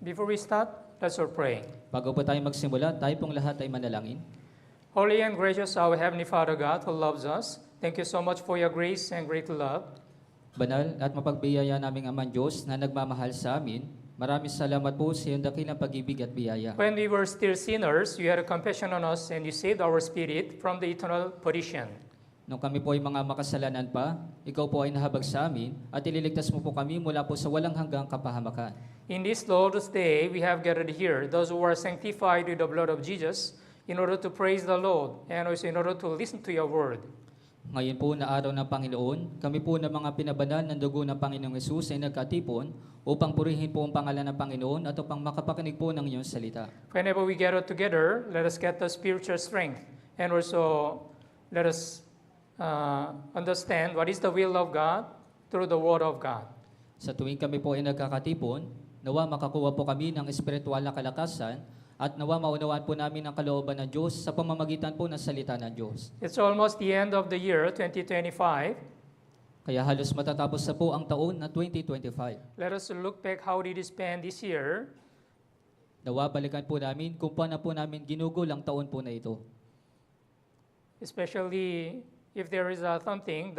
Before we start, let's all pray. Bago po tayo magsimula, tayo pong lahat ay manalangin. Holy and gracious our Heavenly Father God who loves us, thank you so much for your grace and great love. Banal at mapagbiyaya naming Amang Diyos na nagmamahal sa amin, maraming salamat po sa iyong dakilang pag-ibig at biyaya. When we were still sinners, you had compassion on us and you saved our spirit from the eternal perdition. Nung kami po ay mga makasalanan pa, ikaw po ay nahabag sa amin at ililigtas mo po kami mula po sa walang hanggang kapahamakan. In this Lord's Day, we have gathered here those who are sanctified with the blood of Jesus in order to praise the Lord and also in order to listen to your word. Ngayon po na araw ng Panginoon, kami po na mga pinabanal ng dugo ng Panginoong Hesus ay nagkatipon upang purihin po ang pangalan ng Panginoon at upang makapakinig po ng iyong salita. Whenever we gather together, let us get the spiritual strength and also let us understand what is the will of God through the word of God. Sa tuwing kami po ay nagkakatipon, nawa makakuha po kami ng espiritual na kalakasan at nawa maunawaan po namin ang kalooban ng Diyos sa pamamagitan po ng salita ng Diyos. It's almost the end of the year, 2025. Kaya halos matatapos na po ang taon na 2025. Let us look back how did we spend this year. Nawa balikan po namin kung paano po namin ginugol ang taon po na ito. Especially if there is something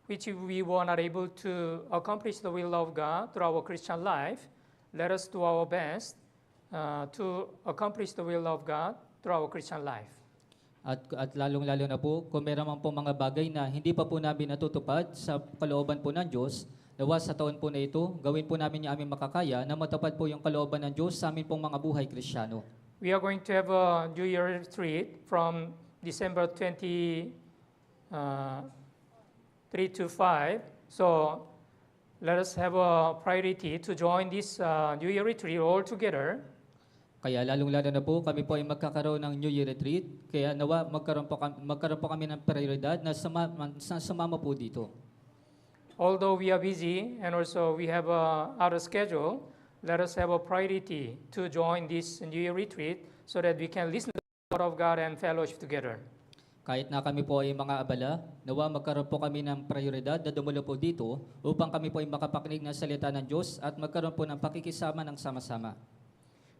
which we were not able to accomplish the will of God through our Christian life, let us do our best to accomplish the will of God through our Christian life. At lalong-lalo na po, kung meron man po mga bagay na hindi pa po namin natutupad sa kalooban po ng Diyos, nawa sa taon po na ito, gawin po namin yung aming makakaya na matupad po yung kalooban ng Diyos sa amin pong mga buhay Kristiyano. We are going to have a New Year retreat from December 23 to 5. So let us have a priority to join this New Year retreat all together. Kaya lalong-lalo na po, kami po ay magkakaroon ng New Year Retreat. Kaya nawa magkaroon po kami ng prioridad na sumama po dito. Although we are busy and also we have a other schedule, let us have a priority to join this New Year retreat so that we can listen to the word of God and fellowship together. Kahit na kami po ay mga abala, nawa magkaroon po kami ng prioridad na dumalo po dito upang kami po ay makapakinig ng salita ng Diyos at magkaroon po ng pakikisama ng sama-sama.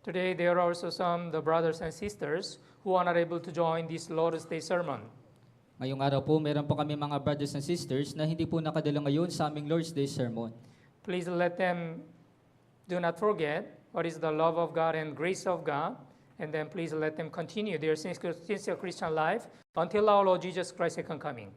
Today there are also the brothers and sisters who are not able to join this Lord's Day sermon. Ngayong araw po, meron po kami mga brothers and sisters na hindi po nakadala ngayon sa aming Lord's Day sermon. Please let them do not forget what is the love of God and grace of God, and then please let them continue their sincere Christian life until our Lord Jesus Christ second coming.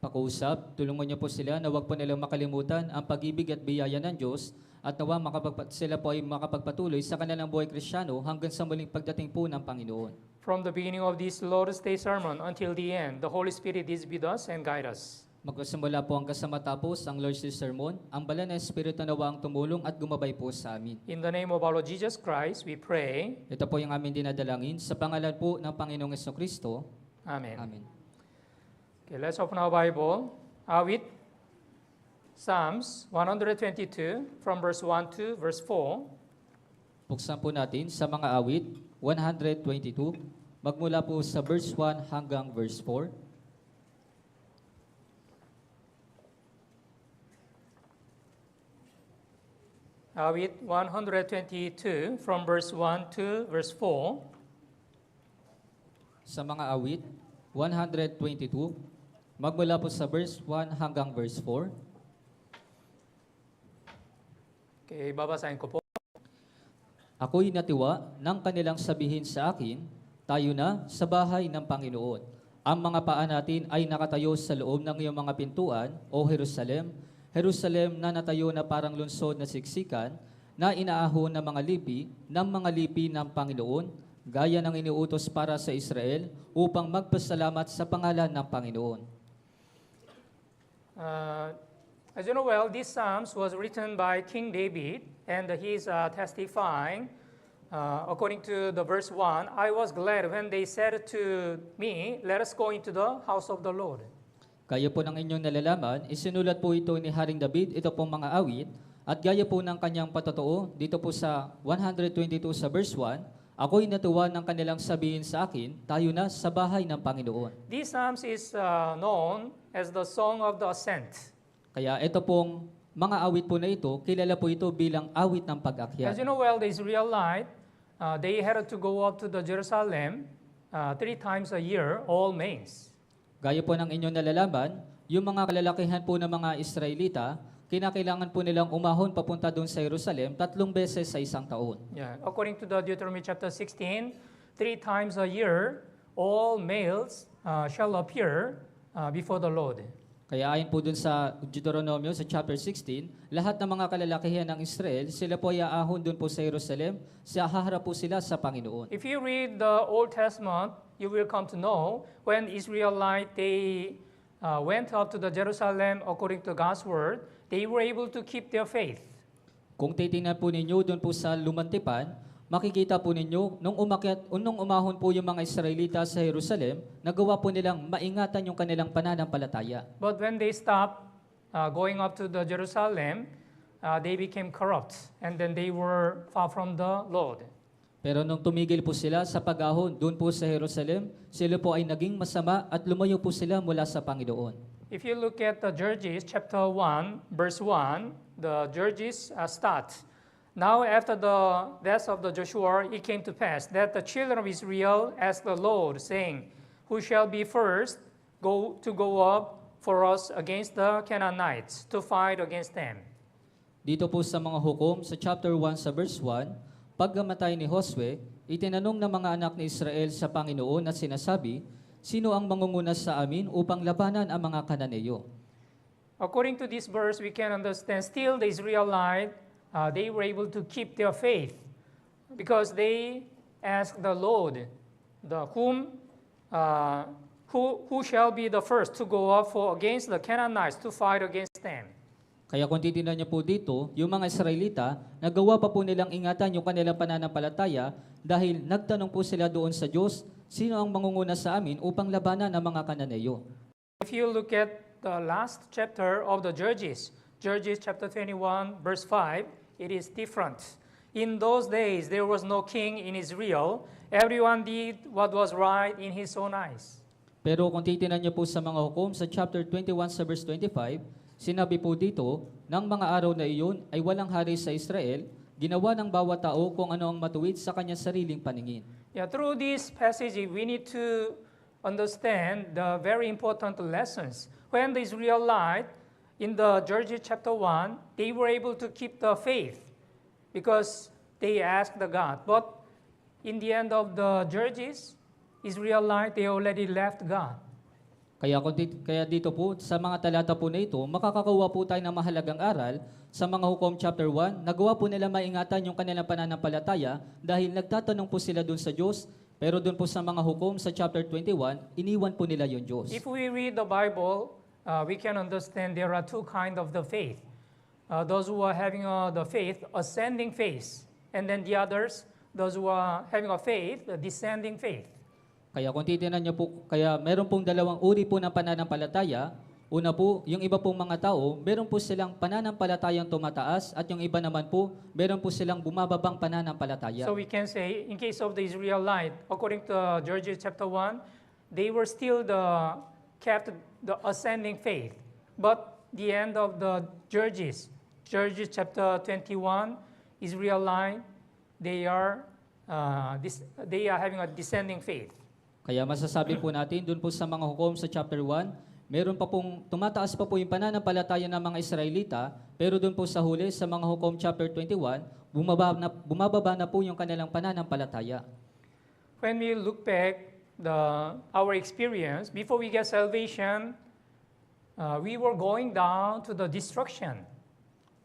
Pakuusap, tulungan niyo po sila na huwag po nilang makalimutan ang pag-ibig at biyaya ng Diyos at nawa sila po ay makapagpatuloy sa kanilang buhay Kristiyano hanggang sa muling pagdating po ng Panginoon. From the beginning of this Lord's Day sermon until the end, the Holy Spirit is with us and guide us. Magsimula po hanggang sa matapos ang Lord's Day sermon, ang banal na Espiritu nawa ang tumulong at gumabay po sa amin. In the name of our Lord Jesus Christ, we pray. Ito po yung aming dinadalangin sa pangalan po ng Panginoong Jesucristo. Amen. Amen. Okay, let's open our Bible with Psalms 122 from verse 1 to verse 4. Buksan po natin sa mga awit 122, magmula po sa verse 1 hanggang verse 4. Awit 122 from verse 1 to verse 4. Sa mga awit 122, magmula po sa verse 1 hanggang verse 4. Okay, babasahin ko po. Ako'y natiwa ng kanilang sabihin sa akin, tayo na sa bahay ng Panginoon. Ang mga paa natin ay nakatayo sa loob ng iyong mga pintuan, O Jerusalem, Jerusalem na natayo na parang lungsod na siksikan, na inaahon ng mga lipi ng Panginoon, gaya ng iniutos para sa Israel, upang magpasalamat sa pangalan ng Panginoon. As you know well, this Psalms was written by King David, and he is testifying, according to the verse 1, I was glad when they said to me, let us go into the house of the Lord. Kaya po ng inyong nalalaman, isinulat po ito ni Haring David, ito pong mga awit, at gaya po ng kanyang patotoo, dito po sa 122 sa verse 1, ako'y natuwa ng kanilang sabihin sa akin, tayo na sa bahay ng Panginoon. This Psalms is known as the Song of the Ascent. Kaya ito pong mga awit po na ito, kilala po ito bilang awit ng As pag-akyat. you know well, the Israelite, they had to go up to the Jerusalem 3 times a year, all males. Gaya po ng inyong nalalaman, yung mga kalalakihan po ng mga Israelita, kinakailangan po nilang umahon papunta doon sa Jerusalem 3 beses sa isang taon. Yeah, according to the Deuteronomy chapter 16, 3 times a year, all males shall appear before the Lord. Kaya ayon po doon sa Deuteronomio sa chapter 16, lahat ng mga kalalakihan ng Israel, sila po ay aahon doon po sa Jerusalem, sa haharap po sila sa Panginoon. If you read the Old Testament, you will come to know when Israelite they went up to the Jerusalem according to God's word, they were able to keep their faith. Kung titingnan po ninyo doon po sa Lumantipan, makikita po ninyo, nung umahon po yung mga Israelita sa Jerusalem, nagawa po nilang maingatan yung kanilang pananampalataya. But when they stopped going up to the Jerusalem, they became corrupt, and then they were far from the Lord. Pero nung tumigil po sila sa pag-ahon doon po sa Jerusalem, sila po ay naging masama at lumayo po sila mula sa Panginoon. If you look at the Judges chapter 1, verse 1, the Judges start. Now after the death of the Joshua, it came to pass that the children of Israel asked the Lord, saying, Who shall be first go up for us against the Canaanites, to fight against them? Dito po sa mga hukom, sa chapter 1 sa verse 1, pagkamatay ni Josue, itinanong ng mga anak ni Israel sa Panginoon at sinasabi, Sino ang mangunguna sa amin upang labanan ang mga Kananeyo? According to this verse, we can understand still the Israelite, they were able to keep their faith because they asked the Lord, who shall be the first to go up against the Canaanites to fight against them? Kaya kung titignan niyo po dito, yung mga Israelita, nagawa pa po nilang ingatan yung kanilang pananampalataya dahil nagtanong po sila doon sa Diyos, sino ang mangunguna sa amin upang labanan ang mga Kananeyo? If you look at the last chapter of the Judges, Judges chapter 21, verse 5, it is different. In those days, there was no king in Israel. Everyone did what was right in his own eyes. Pero kung titignan niyo po sa mga hukom, sa chapter 21 sa verse 25, sinabi po dito, ng mga araw na iyon ay walang hari sa Israel, ginawa ng bawat tao kung ano ang matuwid sa kanyang sariling paningin. Yeah, through this passage, we need to understand the very important lessons. When the Israelite, in the Judges chapter 1, they were able to keep the faith because they asked the God. But in the end of the Judges, Israelite, they already left God. Kaya dito po, sa mga talata po na ito, makakakuha po tayo ng mahalagang aral. Sa mga hukom chapter 1, nagawa po nila maingatan yung kanilang pananampalataya dahil nagtatanong po sila doon sa Diyos, pero doon po sa mga hukom sa chapter 21, iniwan po nila yung Diyos. If we read the Bible, we can understand there are two kinds of the faith. Those who are having the faith, ascending faith, and then the others, those who are having a faith, the descending faith. Kaya kung titignan niyo po, kaya meron pong dalawang uri po ng pananampalataya. Una po, yung iba pong mga tao, meron po silang pananampalatayang tumataas at yung iba naman po, meron po silang bumababang pananampalataya. So we can say, in case of the Israelite, according to Judges chapter 1, they were still kept the ascending faith. But the end of the Judges chapter 21, Israelite, they are having a descending faith. Kaya masasabi po natin, doon po sa mga hukom sa chapter 1, meron pa pong, tumataas pa po yung pananampalataya ng mga Israelita, pero doon po sa huli, sa mga hukom chapter 21, bumababa na po yung kanilang pananampalataya. When we look back our experience, before we get salvation, we were going down to the destruction.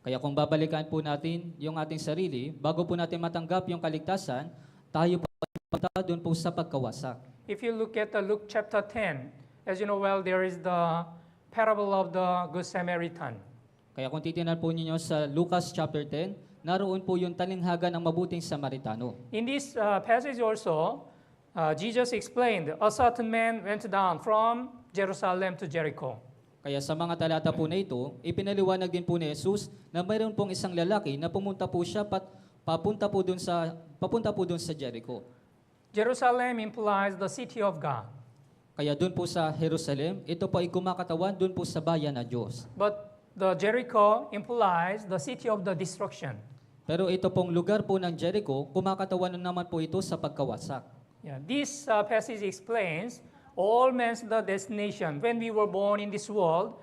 Kaya kung babalikan po natin yung ating sarili, bago po natin matanggap yung kaligtasan, tayo po ay doon po sa pagkawasak. If you look at Luke chapter 10, as you know well, there is the parable of the Good Samaritan. Kaya kung titingnan po ninyo sa Lucas chapter 10, naroon po yung talinghaga ng mabuting Samaritano. In this passage also, Jesus explained, a certain man went down from Jerusalem to Jericho. Kaya sa mga talata po na ito, ipinaliwanag din po ni Jesus na mayroon pong isang lalaki na pumunta po siya papunta po dun sa Jericho. Jerusalem implies the city of God. Kaya dun po sa Jerusalem, ito po ay kumakatawan dun po sa bayan na Diyos. But the Jericho implies the city of the destruction. Pero ito pong lugar po ng Jericho, kumakatawan naman po ito sa pagkawasak. Yeah, this passage explains all men's the destination. When we were born in this world,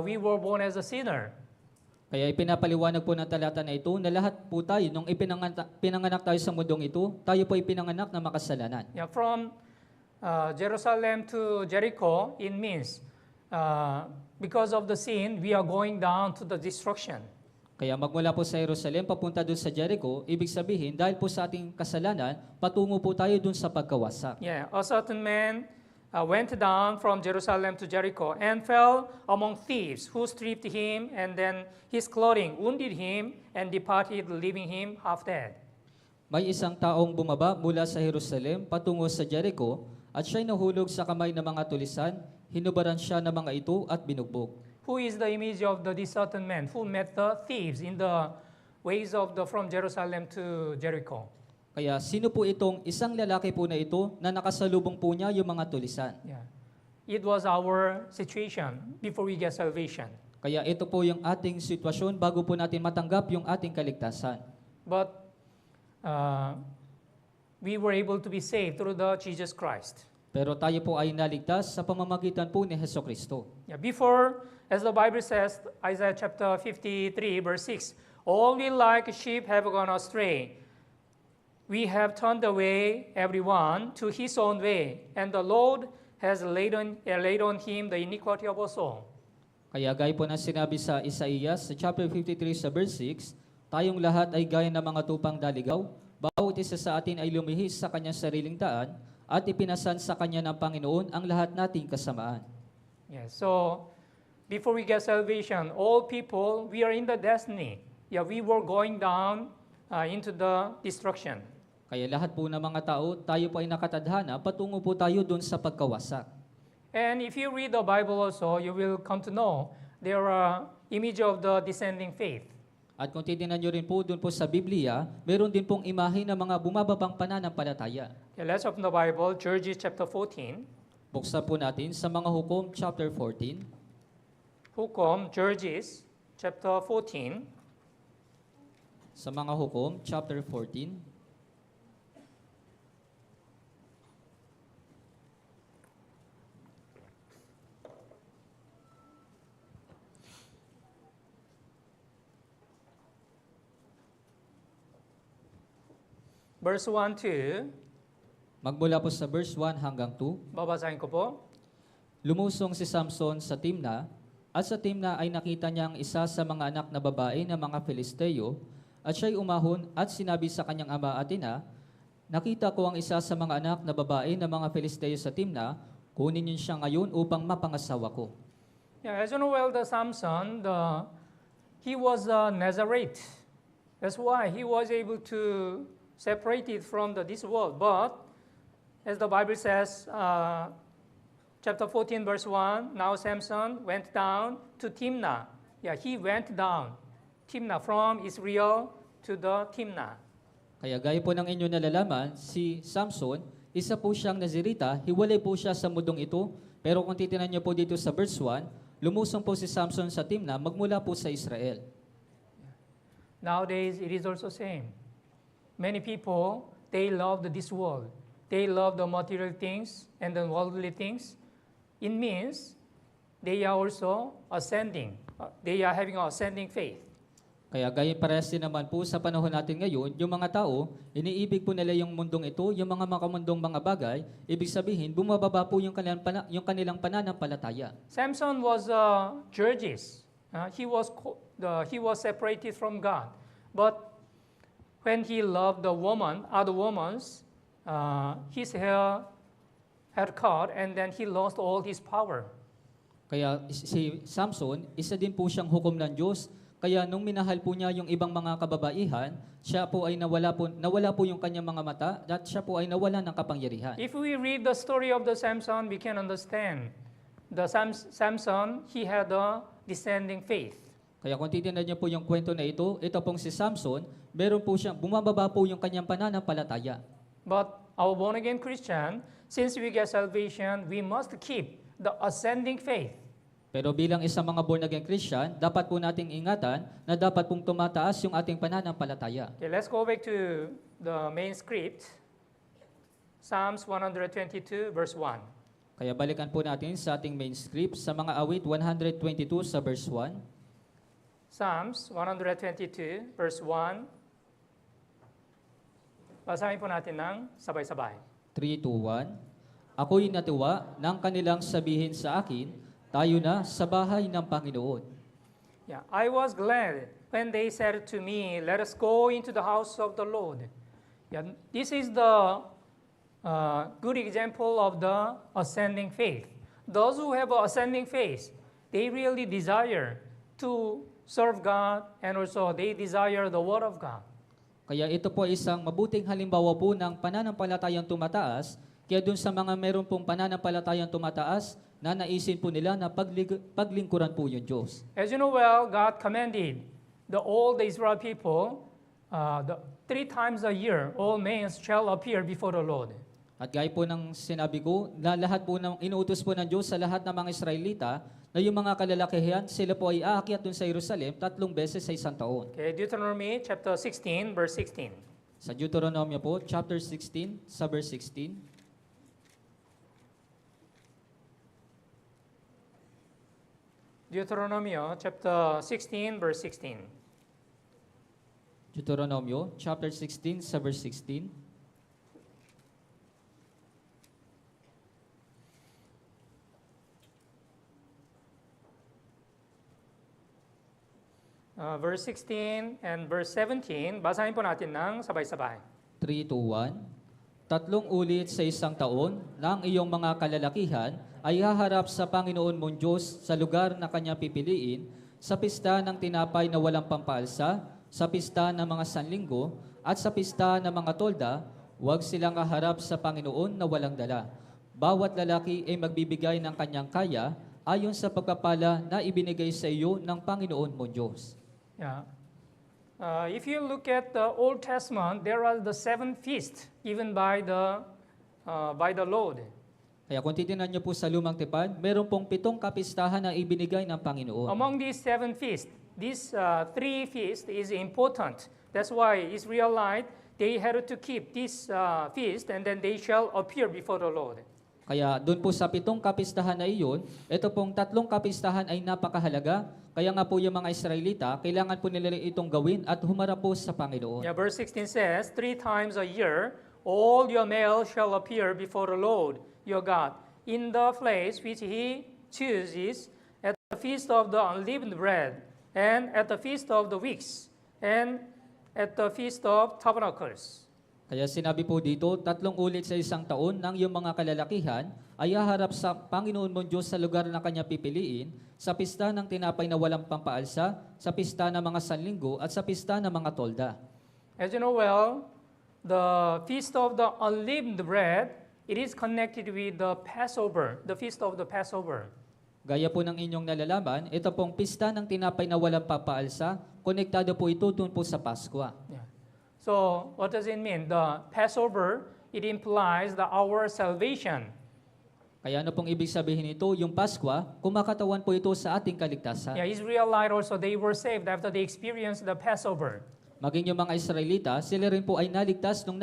we were born as a sinner. Kaya ipinapaliwanag po ng talata na ito na lahat po tayo, nung pinanganak tayo sa mundong ito, tayo po ipinanganak na makasalanan. Yeah, from Jerusalem to Jericho, it means because of the sin, we are going down to the destruction. Kaya magmula po sa Jerusalem, papunta doon sa Jericho, ibig sabihin, dahil po sa ating kasalanan, patungo po tayo doon sa pagkawasak. Yeah, a certain man went down from Jerusalem to Jericho and fell among thieves who stripped him and then his clothing, wounded him, and departed, leaving him half dead. May isang taong bumaba mula sa Jerusalem patungo sa Jericho at siya'y nahulog sa kamay ng mga tulisan, hinubaran siya ng mga ito at binugbog. Who is the image of this certain man who met the thieves in the ways of from Jerusalem to Jericho? Kaya sino po itong isang lalaki po na ito na nakasalubong po niya yung mga tulisan? Yeah. It was our situation before we get salvation. Kaya ito po yung ating sitwasyon bago po natin matanggap yung ating kaligtasan. But we were able to be saved through the Jesus Christ. Pero tayo po ay naligtas sa pamamagitan po ni Hesukristo. Yeah, before, as the Bible says, Isaiah chapter 53, verse 6, all we like sheep have gone astray. We have turned away everyone to his own way, and the Lord has laid on him the iniquity of us all. Kaya gaya po na sinabi sa Isaías sa chapter 53 sa verse 6, tayong lahat ay gaya ng mga tupang daligaw, bawat isa sa atin ay lumihis sa kanyang sariling daan, at ipinasan sa kanya ng Panginoon ang lahat nating kasamaan. Yeah, so before we get salvation, all people, we are in the destiny. Yeah, we were going down into the destruction. Kaya lahat po ng mga tao, tayo po ay nakatadhana, patungo po tayo dun sa pagkawasak. And if you read the Bible also, you will come to know there are image of the descending faith. At kung titingnan nyo rin po dun po sa Biblia, meron din pong imahe ng mga bumababang pananampalataya. Okay, let's open the Bible, Judges chapter 14. Buksan po natin sa mga hukom, chapter 14. Hukom, Judges chapter 14. Sa mga hukom, chapter 14. Verse 1 to, Magmula po sa verse 1 hanggang 2. babasahin ko po. Lumusong si Samson sa Timna, at sa Timna ay nakita niya ang isa sa mga anak na babae ng mga Filisteo, at siya'y umahon at sinabi sa kanyang ama at ina, nakita ko ang isa sa mga anak na babae ng mga Filisteo sa Timna, kunin niyo siya ngayon upang mapangasawa ko. Yeah, as you know well, the Samson, he was a Nazarite. That's why he was able to separate it from this world. But as the Bible says, chapter 14, verse 1, now Samson went down to Timnah. Yeah, he went down. Timnah, from Israel to the Timnah. Kaya gaya po ng inyo nalalaman, si Samson, isa po siyang Nazirita, hiwalay po siya sa mundong ito, pero kung titinan niyo po dito sa verse 1, lumusong po si Samson sa Timna magmula po sa Israel. Nowadays, it is also same. Many people, they love this world. They love the material things and the worldly things. It means they are also ascending. They are having an ascending faith. Kaya gaya parehas din naman po sa panahon natin ngayon, yung mga tao, iniibig po nila yung mundong ito, yung mga makamundong mga bagay, ibig sabihin, bumababa po yung kanilang pananampalataya. Samson was Judges. He was separated from God. But when he loved the woman, other women's, his hair had cut and then he lost all his power. Kaya si Samson, isa din po siyang hukom ng Diyos. Kaya nung minahal po niya yung ibang mga kababaihan, siya po ay nawala po yung kanyang mga mata at siya po ay nawala ng kapangyarihan. If we read the story of the Samson, we can understand. The Samson, he had a descending faith. Kaya kung titignan niyo po yung kwento na ito pong si Samson, meron po siyang, bumababa po yung kanyang pananampalataya. But our born-again Christian, since we get salvation, we must keep the ascending faith. Pero bilang isang mga born again Christian, dapat po nating ingatan na dapat pong tumataas yung ating pananampalataya. Okay, let's go back to the main script. Psalms 122 verse 1. Kaya balikan po natin sa ating main script sa mga awit 122 sa verse 1. Psalms 122 verse 1. Basahin po natin ng sabay-sabay. 3, 2, 1. Ako'y natuwa nang kanilang sabihin sa akin, tayo na sa bahay ng Panginoon. Yeah, I was glad when they said to me, "Let us go into the house of the Lord." Yeah, this is the good example of the ascending faith. Those who have an ascending faith, they really desire to serve God and also they desire the Word of God. Kaya ito po ay isang mabuting halimbawa po ng pananampalatayang tumataas, kaya dun sa mga meron pong pananampalatayang tumataas, na naisin po nila na paglingkuran po yung Diyos. As you know well, God commanded all the Israel people, 3 times a year, all men shall appear before the Lord. At gaya po ng sinabi ko, na lahat po ng inuutos po ng Diyos sa lahat ng mga Israelita, na yung mga kalalakihan, sila po ay aakyat dun sa Jerusalem 3 beses sa isang taon. Okay, Deuteronomy chapter 16, verse 16. Sa Deuteronomy po, chapter 16, sa verse 16. Deuteronomy chapter 16, verse 16. Deuteronomyo, chapter 16, sa verse 16. Verse 16 and verse 17, basahin po natin ng sabay-sabay. 3, 2, 1. 3 ulit sa isang taon ng iyong mga kalalakihan ay haharap sa Panginoon mong Diyos sa lugar na kanya pipiliin, sa pista ng tinapay na walang pampalsa, sa pista ng mga sanlinggo, at sa pista ng mga tolda, huwag silang haharap sa Panginoon na walang dala. Bawat lalaki ay magbibigay ng kanyang kaya ayon sa pagpapala na ibinigay sa iyo ng Panginoon mong Diyos. Yeah. If you look at the Old Testament, there are the 7 feasts given by the Lord. Kaya kung titingnan niyo po sa Lumang Tipan, meron pong 7 kapistahan na ibinigay ng Panginoon. Among these 7 feasts, these 3 feasts is important. That's why Israelite, they had to keep this feast and then they shall appear before the Lord. Kaya doon po sa 7 kapistahan na iyon, ito pong 3 kapistahan ay napakahalaga. Kaya nga po yung mga Israelita, kailangan po nila itong gawin at humarap po sa Panginoon. Yeah, verse 16 says, 3 times a year, all your males shall appear before the Lord your God, in the place which He chooses, at the feast of the unleavened bread, and at the feast of the weeks, and at the feast of tabernacles. Kaya sinabi po dito, 3 ulit sa isang taon ng iyong mga kalalakihan ay haharap sa Panginoon mong Diyos sa lugar na kanya pipiliin, sa pista ng tinapay na walang pampaalsa, sa pista ng mga sanlinggo, at sa pista ng mga tolda. As you know well, the feast of the unleavened bread, it is connected with the Passover, the feast of the Passover. Gaya po ng inyong nalalaman, ito pong pista ng tinapay na walang papaalsa, konektado po ito doon po sa Paskwa. Yeah. So, what does it mean? The Passover, it implies our salvation. Kaya ano pong ibig sabihin nito? Yung Paskwa, kumakatawan po ito sa ating kaligtasan. Yeah, Israelite also, they were saved after they experienced the Passover. Maging yung mga Israelita, sila rin po ay naligtas nung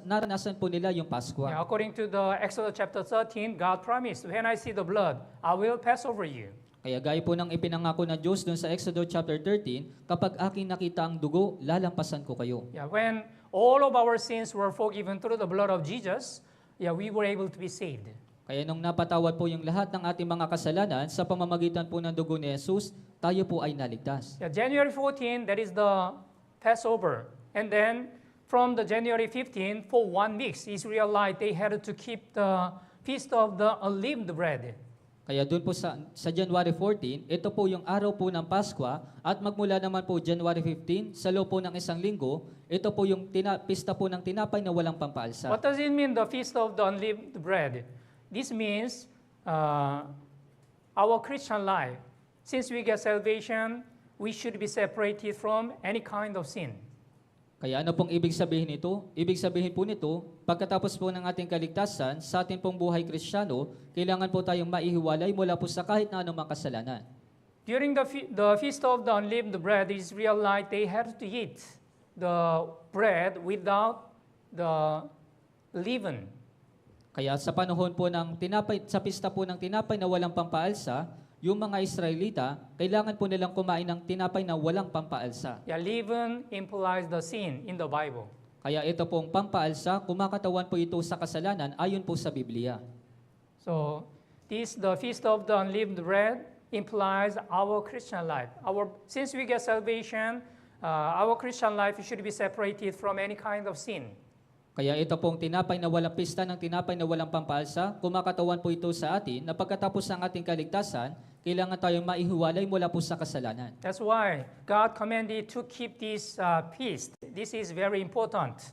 naranasan po nila yung Paskwa. Yeah, according to the Exodus chapter 13, God promised, when I see the blood, I will pass over you. Kaya gaya po ng ipinangako ng Diyos dun sa Exodus chapter 13, kapag aking nakita ang dugo, lalampasan ko kayo. Yeah, when all of our sins were forgiven through the blood of Jesus, yeah, we were able to be saved. Kaya nung napatawad po yung lahat ng ating mga kasalanan sa pamamagitan po ng dugo ni Jesus, tayo po ay naligtas. Yeah, January 14, that is the Passover. And then from the January 15, for 1 week, Israelite, they had to keep the feast of the unleavened bread. Kaya doon po sa January 14, ito po yung araw po ng Paskwa at magmula naman po January 15, sa loob po ng isang linggo, ito po yung pista po ng tinapay na walang pampaalsa. What does it mean, the feast of the unleavened bread? This means our Christian life. Since we get salvation, we should be separated from any kind of sin. Kaya ano pong ibig sabihin nito? Ibig sabihin po nito, pagkatapos po ng ating kaligtasan, sa ating pong buhay Kristiyano, kailangan po tayong maihiwalay mula po sa kahit na anumang kasalanan. During the feast of the unleavened bread, the Israelites, they had to eat the bread without the leaven. Kaya sa panahon po ng tinapay, sa pista po ng tinapay na walang pampaalsa, yung mga Israelita, kailangan po nilang kumain ng tinapay na walang pampaalsa. Yeah, leaven implies the sin in the Bible. Kaya ito pong pampaalsa, kumakatawan po ito sa kasalanan ayon po sa Biblia. So, the feast of the unleavened bread implies our Christian life. Since we get salvation, our Christian life should be separated from any kind of sin. Kaya ito pong tinapay na walang pista ng tinapay na walang pampaalsa, kumakatawan po ito sa atin na pagkatapos ng ating kaligtasan, kailangan tayong maihiwalay mula po sa kasalanan. That's why God commanded to keep this feast. This is very important.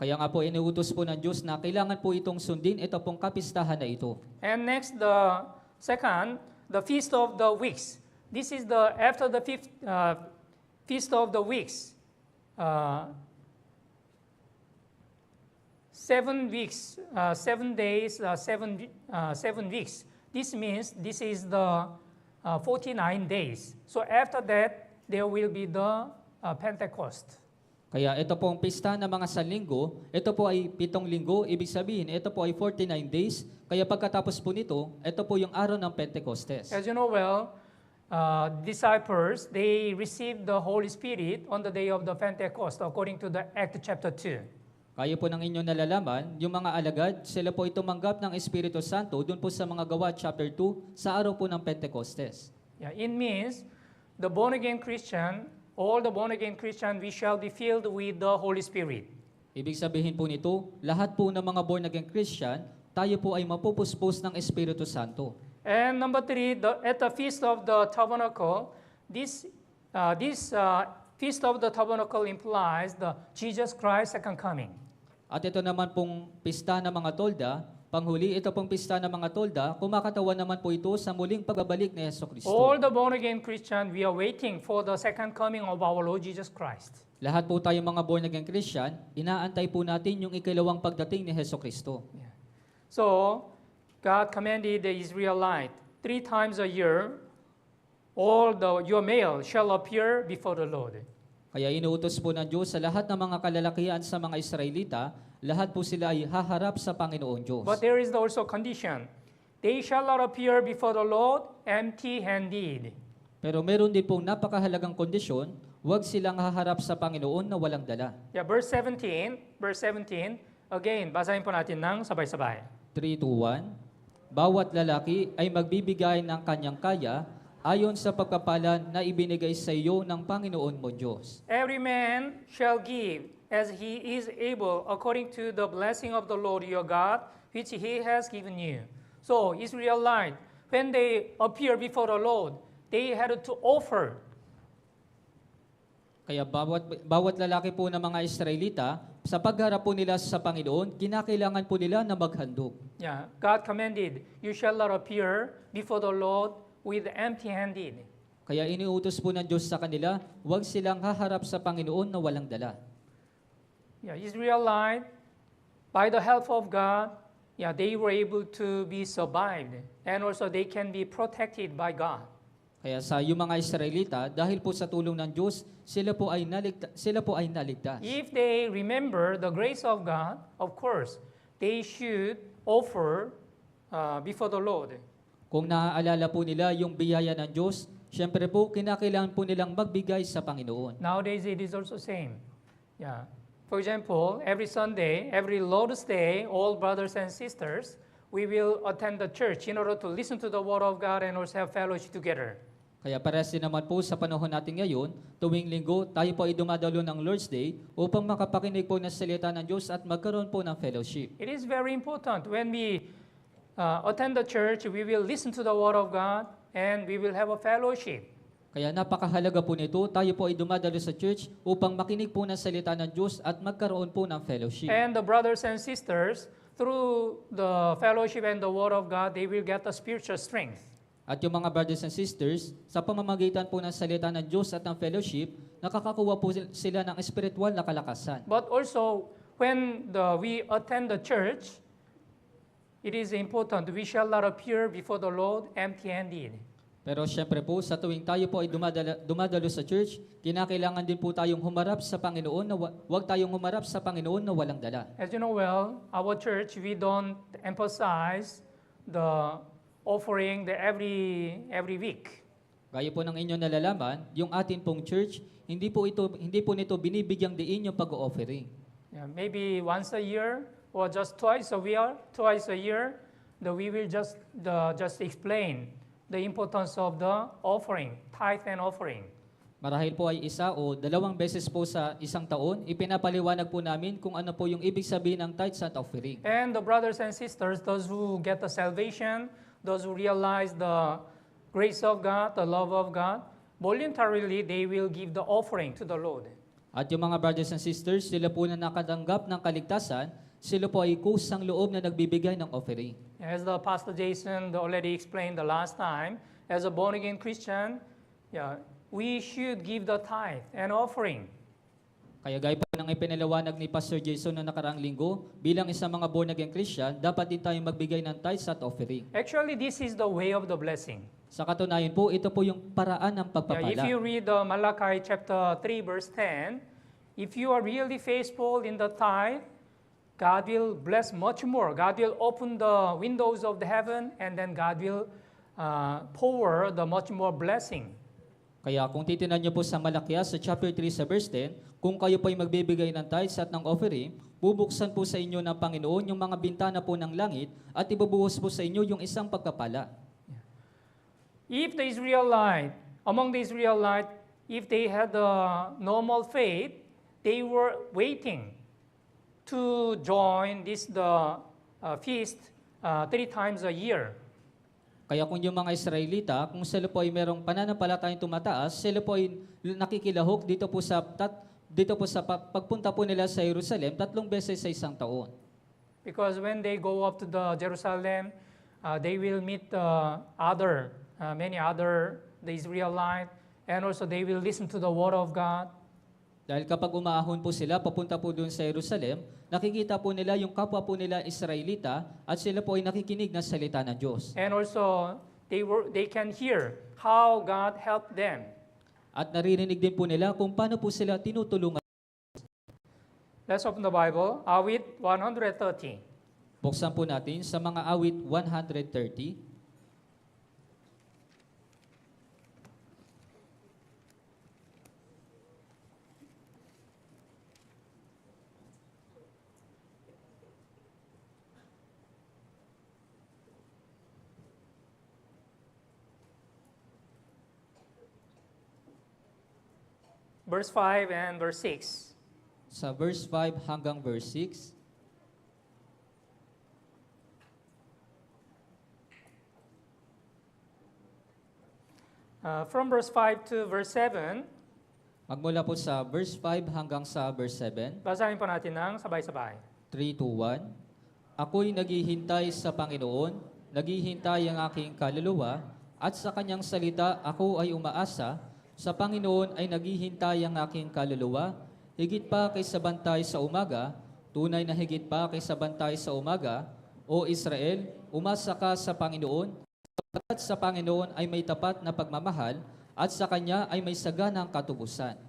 Kaya nga po iniutos po ng Diyos na kailangan po itong sundin ito pong kapistahan na ito. And next, the second, the Feast of the Weeks. This is after the Feast of the Weeks. 7 weeks, 7 days, 7 weeks. This means this is the 49 days. So after that, there will be the Pentecost. Kaya ito pong pista ng mga sanlinggo, ito po ay 7 linggo, ibig sabihin ito po ay 49 days. Kaya pagkatapos po nito, ito po yung araw ng Pentecostes. As you know well, disciples, they received the Holy Spirit on the day of the Pentecost, according to the Act chapter 2. Kaya po ng inyong nalalaman, yung mga alagad, sila po ay tumanggap ng Espiritu Santo doon po sa mga Gawa chapter 2 sa araw po ng Pentecostes. Yeah, it means the born-again Christian, all the born-again Christian, we shall be filled with the Holy Spirit. Ibig sabihin po nito, lahat po ng mga born-again Christian, tayo po ay mapupuspos ng Espiritu Santo. And number 3, at the Feast of the Tabernacle, this Feast of the Tabernacle implies the Jesus Christ's second coming. At ito naman pong pista ng mga tolda, panghuli, ito pong pista ng mga tolda, kumakatawan naman po ito sa muling pagbabalik ni Jesucristo. All the born-again Christian, we are waiting for the second coming of our Lord Jesus Christ. Lahat po tayong mga born-again Christian, inaantay po natin yung ikalawang pagdating ni Jesucristo. Yeah. So, God commanded the Israelite 3 times a year, your male shall appear before the Lord. Kaya inuutos po ng Diyos sa lahat ng mga kalalakihan sa mga Israelita, lahat po sila ay haharap sa Panginoon Diyos. But there is also condition. They shall not appear before the Lord empty-handed. Pero meron din pong napakahalagang kondisyon, huwag silang haharap sa Panginoon na walang dala. Yeah, verse 17, again, basahin po natin ng sabay-sabay. 3:1, bawat lalaki ay magbibigay ng kanyang kaya ayon sa pagkapala na ibinigay sa iyo ng Panginoon mo Diyos. Every man shall give as he is able according to the blessing of the Lord your God, which he has given you. So, Israelite, when they appear before the Lord, they had to offer. Kaya bawat lalaki po ng mga Israelita, sa pagharap po nila sa Panginoon, kinakailangan po nila na maghandog. Yeah, God commanded, you shall not appear before the Lord with empty-handed. Kaya iniutos po ng Diyos sa kanila, huwag silang haharap sa Panginoon na walang dala. Yeah, Israelite, by the help of God, they were able to be survived, and also they can be protected by God. Kaya sa yung mga Israelita, dahil po sa tulong ng Diyos, sila po ay naligtas. If they remember the grace of God, of course, they should offer before the Lord. Kung naaalala po nila yung biyaya ng Diyos, syempre po, kinakailangan po nilang magbigay sa Panginoon. Nowadays, it is also same. Yeah. For example, every Sunday, every Lord's Day, all brothers and sisters, we will attend the church in order to listen to the Word of God and also have fellowship together. Kaya parehas din naman po sa panahon natin ngayon, tuwing linggo, tayo po ay dumadalo ng Lord's Day upang makapakinig po ng salita ng Diyos at magkaroon po ng fellowship. It is very important. When we attend the church, we will listen to the Word of God and we will have a fellowship. Kaya napakahalaga po nito, tayo po ay dumadalo sa church upang makinig po ng salita ng Diyos at magkaroon po ng fellowship. And the brothers and sisters, through the fellowship and the Word of God, they will get the spiritual strength. At yung mga brothers and sisters, sa pamamagitan po ng salita ng Diyos at ng fellowship, nakakakuha po sila ng espiritual na kalakasan. But also, when we attend the church, it is important we shall not appear before the Lord empty-handed. Pero syempre po, sa tuwing tayo po ay dumadalo sa church, kinakailangan din po tayong humarap sa Panginoon na huwag tayong humarap sa Panginoon na walang dala. As you know well, our church, we don't emphasize the offering every week. Gaya po ng inyong nalalaman, yung atin pong church, hindi po nito binibigyang diin yung pag-offering. Yeah, maybe once a year or just twice a year, we will just explain the importance of the offering, tithe and offering. Marahil po ay isa o dalawang beses po sa isang taon, ipinapaliwanag po namin kung ano po yung ibig sabihin ng tithes at offering. And the brothers and sisters, those who get the salvation, those who realize the grace of God, the love of God, voluntarily they will give the offering to the Lord. At yung mga brothers and sisters, sila po na nakatanggap ng kaligtasan, sila po ay kusang loob na nagbibigay ng offering. As the Pastor Jason already explained the last time, as a born-again Christian, we should give the tithe and offering. Kaya gaya po ng ipinaliwanag ni Pastor Jason noong nakaraang linggo, bilang isang mga born-again Christian, dapat din tayong magbigay ng tithes at offering. Actually, this is the way of the blessing. Sa katunayan po, ito po yung paraan ng pagpapala. If you read Malachi chapter 3, verse 10, if you are really faithful in the tithe, God will bless much more. God will open the windows of the heaven, and then God will pour the much more blessing. Kaya kung titinan niyo po sa Malakias sa chapter 3 sa verse 10, kung kayo po ay magbibigay ng tithes at ng offering, bubuksan po sa inyo ng Panginoon yung mga bintana po ng langit at ibubuhos po sa inyo yung isang pagpapala. If the Israelite, among the Israelite, if they had the normal faith, they were waiting to join the feast 3 times a year. Kaya kung yung mga Israelita, kung sila po ay merong pananampalatayang tumataas, sila po ay nakikilahok dito po sa pagpunta po nila sa Jerusalem 3 beses sa isang taon. Because when they go up to the Jerusalem, they will meet many other the Israelite, and also they will listen to the word of God. Dahil kapag umaahon po sila, papunta po doon sa Jerusalem, nakikita po nila yung kapwa po nila Israelita at sila po ay nakikinig ng salita ng Diyos. And also, they can hear how God helped them. At naririnig din po nila kung paano po sila tinutulungan. Let's open the Bible. Awit 130. Buksan po natin sa mga awit 130. Verse 5 and verse 6. Sa verse 5 hanggang verse 6. From verse 5 to verse 7, Magmula po sa verse 5 hanggang sa verse 7. basahin po natin ng sabay-sabay. 3, 2, 1. Ako'y naghihintay sa Panginoon, naghihintay ang aking kaluluwa, at sa kanyang salita ako ay umaasa. Sa Panginoon ay naghihintay ang aking kaluluwa, higit pa kaysa bantay sa umaga, tunay na higit pa kaysa bantay sa umaga. O Israel, umasa ka sa Panginoon, sapagkat sa Panginoon ay may tapat na pagmamahal, at sa Kanya ay may saganang katubusan.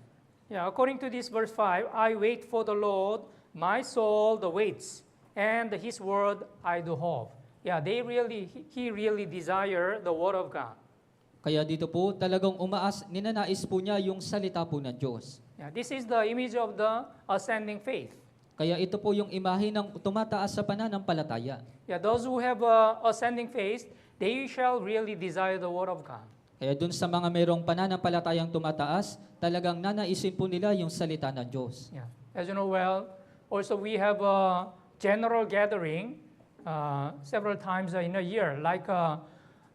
Yeah, according to this verse 5, I wait for the Lord, my soul the waits, and His word I do hope. Yeah, he really desire the word of God. Kaya dito po talagang ninanais po niya yung salita po ng Diyos. Yeah, this is the image of the ascending faith. Kaya ito po yung imahe ng tumataas sa pananampalataya. Yeah, those who have ascending faith, they shall really desire the word of God. Kaya dun sa mga mayroong pananampalatayang tumataas, talagang nanaisin po nila yung salita ng Diyos. Yeah. As you know well, also we have a general gathering several times in a year, like a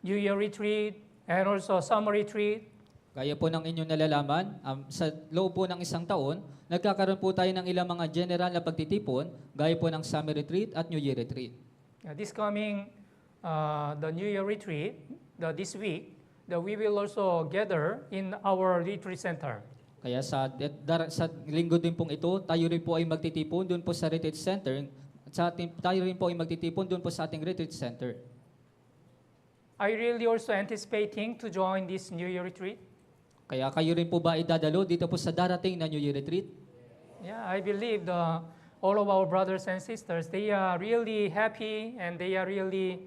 New Year retreat and also summer retreat. Gaya po ng inyong nalalaman, sa loob po ng isang taon, nagkakaroon po tayo ng ilang mga general na pagtitipon, gaya po ng summer retreat at New Year retreat. Yeah, this coming the New Year retreat this week, that we will also gather in our retreat center. Kaya sa linggo din pong ito, tayo rin po ay magtitipon doon po sa retreat center. Tayo rin po ay magtitipon doon po sa ating retreat center. Are you really also anticipating to join this New Year retreat? Kaya kayo rin po ba ay dadalo dito po sa darating na New Year retreat? Yeah, I believe all of our brothers and sisters, they are really happy and they are really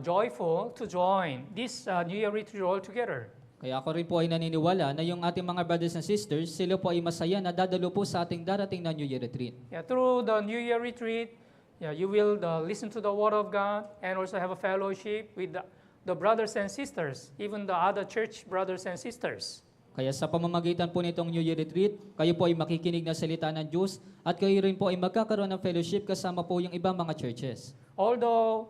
joyful to join this New Year retreat all together. Kaya ako rin po ay naniniwala na yung ating mga brothers and sisters, sila po ay masaya na dadalo po sa ating darating na New Year retreat. Yeah, through the New Year retreat, yeah, you will listen to the Word of God and also have a fellowship with the brothers and sisters, even the other church brothers and sisters. Kaya sa pamamagitan po nitong New Year retreat, kayo po ay makikinig na salita ng Diyos at kayo rin po ay magkakaroon ng fellowship kasama po yung ibang mga churches. Although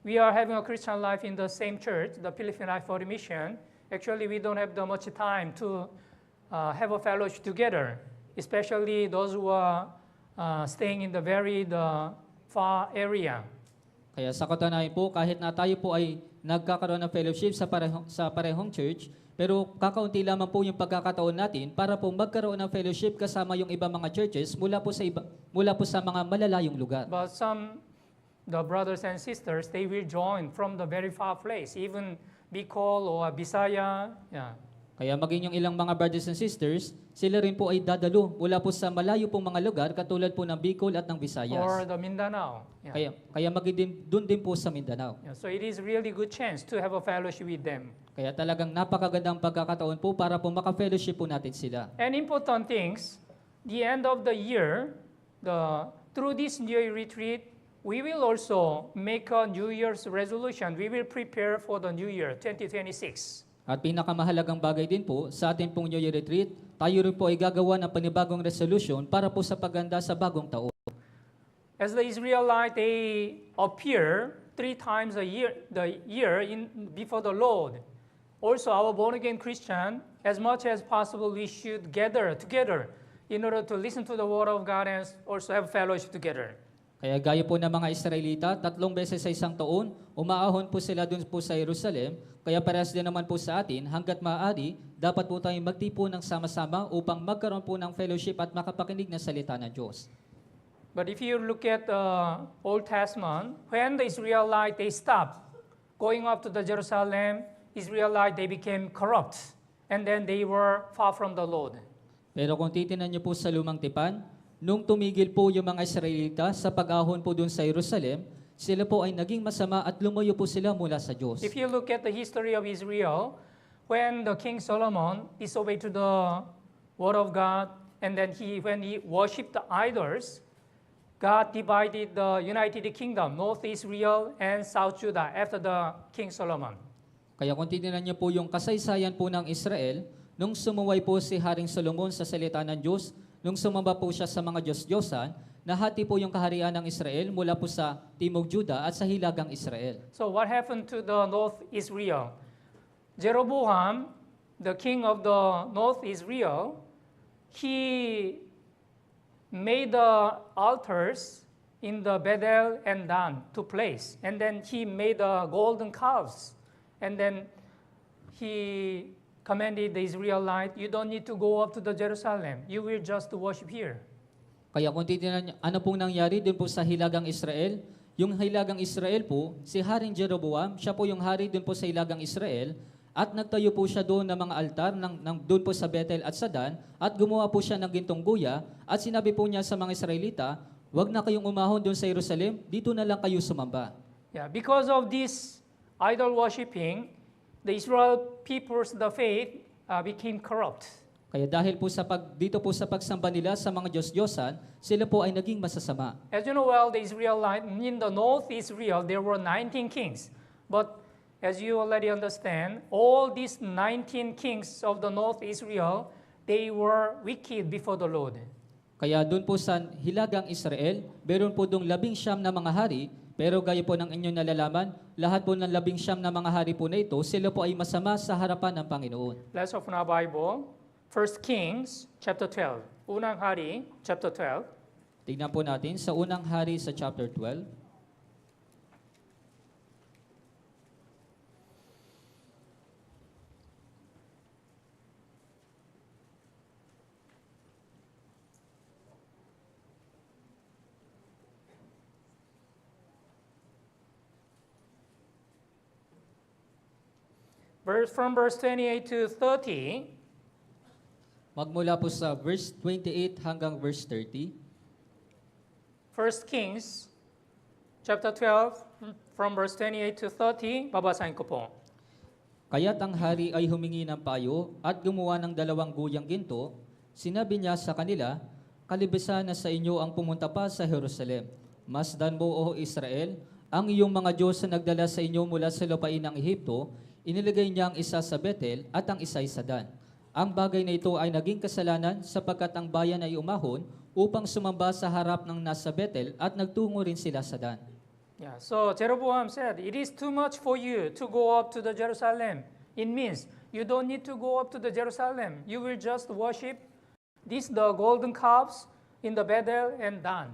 we are having a Christian life in the same church, the Philippine Life for Mission, actually we don't have that much time to have a fellowship together, especially those who are staying in the very far area. Kaya sa katunayan po, kahit na tayo po ay nagkakaroon ng fellowship sa parehong church, pero kakaunti lamang po yung pagkakataon natin para po magkaroon ng fellowship kasama yung ibang mga churches mula po sa mga malalayong lugar. But the brothers and sisters, they will join from the very far place, even Bicol or Bisaya. Yeah. Kaya maging yung ilang mga brothers and sisters, sila rin po ay dadalo mula po sa malayo pong mga lugar katulad po ng Bicol at ng Visayas. Or the Mindanao. Yeah. Kaya maging doon din po sa Mindanao. Yeah, so it is really good chance to have a fellowship with them. Kaya talagang napakagandang pagkakataon po para po maka-fellowship po natin sila. And important things, the end of the year, through this New Year retreat, we will also make a New Year's resolution. We will prepare for the New Year 2026. At pinakamahalagang bagay din po, sa ating pong New Year retreat, tayo rin po ay gagawa ng panibagong resolution para po sa paghanda sa bagong taon. As the Israelites, they appear 3 times a year, before the Lord. Also, our born-again Christian, as much as possible, we should gather together in order to listen to the Word of God and also have fellowship together. Kaya gaya po ng mga Israelita, 3 beses sa isang taon, umaahon po sila dun po sa Jerusalem. Kaya parehas din naman po sa atin, hanggat maaari, dapat po tayong magtipon ng sama-sama upang magkaroon po ng fellowship at makapakinig ng salita ng Diyos. But if you look at the Old Testament, when the Israelites, they stopped going up to the Jerusalem, Israelites, they became corrupt. And then they were far from the Lord. Pero kung titingnan niyo po sa Lumang Tipan, nung tumigil po yung mga Israelita sa pag-ahon po dun sa Jerusalem, sila po ay naging masama at lumayo po sila mula sa Diyos. If you look at the history of Israel, when the King Solomon disobeyed to the Word of God, and then when he worshipped the idols, God divided the United Kingdom, North Israel and South Judah, after the King Solomon. Kaya kung titingnan niyo po yung kasaysayan po ng Israel, nung sumuway po si Haring Solomon sa salita ng Diyos, nung sumamba po siya sa mga Diyos-Diyosan, nahati po yung kaharian ng Israel mula po sa Timog Juda at sa hilagang Israel. So what happened to the North Israel? Jeroboam, the king of the North Israel, he made the altars in the Bethel and Dan to place. And then he made the golden calves. And then he commanded the Israelites, you don't need to go up to the Jerusalem. You will just worship here. Kaya kung titingnan niyo, ano pong nangyari doon po sa hilagang Israel? Yung hilagang Israel po, si Haring Jeroboam, siya po yung hari doon po sa hilagang Israel, at nagtayo po siya doon ng mga altar doon po sa Bethel at sa Dan, at gumawa po siya ng gintong guya, at sinabi po niya sa mga Israelita, wag na kayong umahon doon sa Jerusalem, dito na lang kayo sumamba. Yeah, because of this idol worshiping, the Israel people's the faith became corrupt. Kaya dahil po dito po sa pagsamba nila sa mga Diyos-Diyosan, sila po ay naging masasama. As you know well, the Israelites, in the North Israel, there were 19 kings. But as you already understand, all these 19 kings of the North Israel, they were wicked before the Lord. Kaya doon po sa hilagang Israel, meron po doong 19 na mga hari, pero gaya po ng inyong nalalaman, lahat po ng 19 na mga hari po na ito, sila po ay masama sa harapan ng Panginoon. Let's open our Bible. 1 Kings chapter 12. Unang Hari chapter 12. Tingnan po natin sa unang hari sa chapter 12. From verse 28 to 30, Magmula po sa verse 28 hanggang verse 30. 1 Kings chapter 12, from verse 28 to 30, babasahin ko po. Kaya't ang hari ay humingi ng payo at gumawa ng 2 guyang ginto. Sinabi niya sa kanila, kalibisan na sa inyo ang pumunta pa sa Jerusalem. Masdan mo, O Israel, ang iyong mga Diyos na nagdala sa inyo mula sa lupain ng Ehipto, inilagay niya ang isa sa Bethel at ang isa sa Dan. Ang bagay na ito ay naging kasalanan sapagkat ang bayan ay umahon upang sumamba sa harap ng nasa Bethel at nagtungo rin sila sa Dan. Yeah, so Jeroboam said, it is too much for you to go up to the Jerusalem. It means you don't need to go up to the Jerusalem. You will just worship the golden calves in the Bethel and Dan.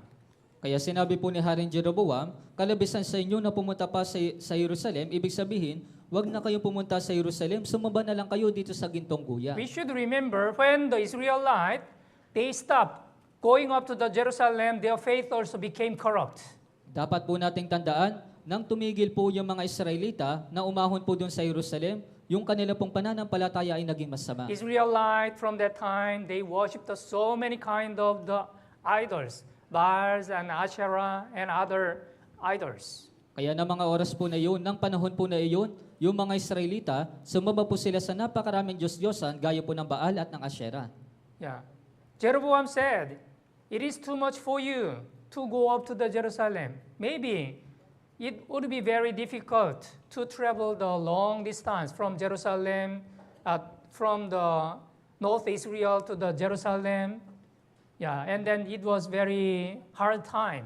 Kaya sinabi po ni Haring Jeroboam, kalabisan sa inyo na pumunta pa sa Jerusalem, ibig sabihin, wag na kayong pumunta sa Jerusalem, sumamba na lang kayo dito sa gintong guya. We should remember when the Israelites, they stopped going up to the Jerusalem, their faith also became corrupt. Dapat po nating tandaan, nang tumigil po yung mga Israelita na umahon po doon sa Jerusalem, yung kanila pong pananampalataya ay naging masama. Israelites from that time, they worshipped so many kind of the idols, Baals and Asherah and other idols. Kaya na mga oras po na iyon, ng panahon po na iyon, yung mga Israelita, sumamba po sila sa napakaraming Diyos-Diyosan, gaya po ng Baal at ng Asherah. Yeah. Jeroboam said, it is too much for you to go up to the Jerusalem. Maybe it would be very difficult to travel the long distance from Jerusalem, from the North Israel to the Jerusalem. Yeah, and then it was very hard time.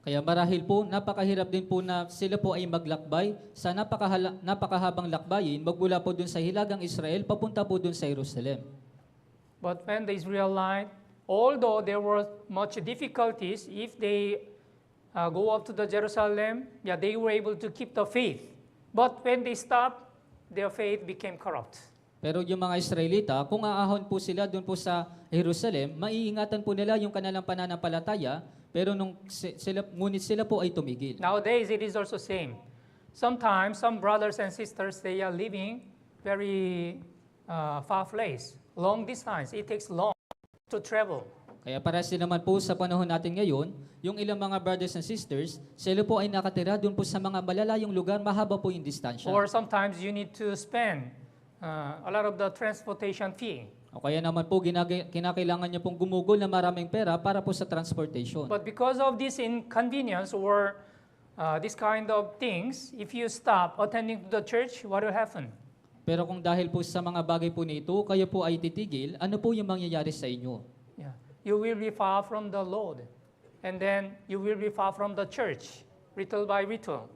Kaya marahil po, napakahirap din po na sila po ay maglakbay sa napakahabang lakbayin magmula po dun sa Hilagang Israel papunta po dun sa Jerusalem. But when the Israelites, although there were much difficulties, if they go up to the Jerusalem, yeah, they were able to keep the faith. But when they stopped, their faith became corrupt. Pero yung mga Israelita, kung aahon po sila doon po sa Jerusalem, maiingatan po nila yung kanilang pananampalataya, pero ngunit sila po ay tumigil. Nowadays, it is also same. Sometimes, some brothers and sisters, they are living very far place, long distance. It takes long to travel. Kaya para sila naman po sa panahon natin ngayon, yung ilang mga brothers and sisters, sila po ay nakatira doon po sa mga malalayong lugar, mahaba po yung distansya. Or sometimes you need to spend a lot of the transportation fee. O kaya naman po kinakailangan niya pong gumugol na maraming pera para po sa transportation. But because of this inconvenience or this kind of things, if you stop attending to the church, what will happen? Pero kung dahil po sa mga bagay po nito, kayo po ay titigil, ano po yung mangyayari sa inyo? Yeah. You will be far from the Lord. And then you will be far from the church, little by little.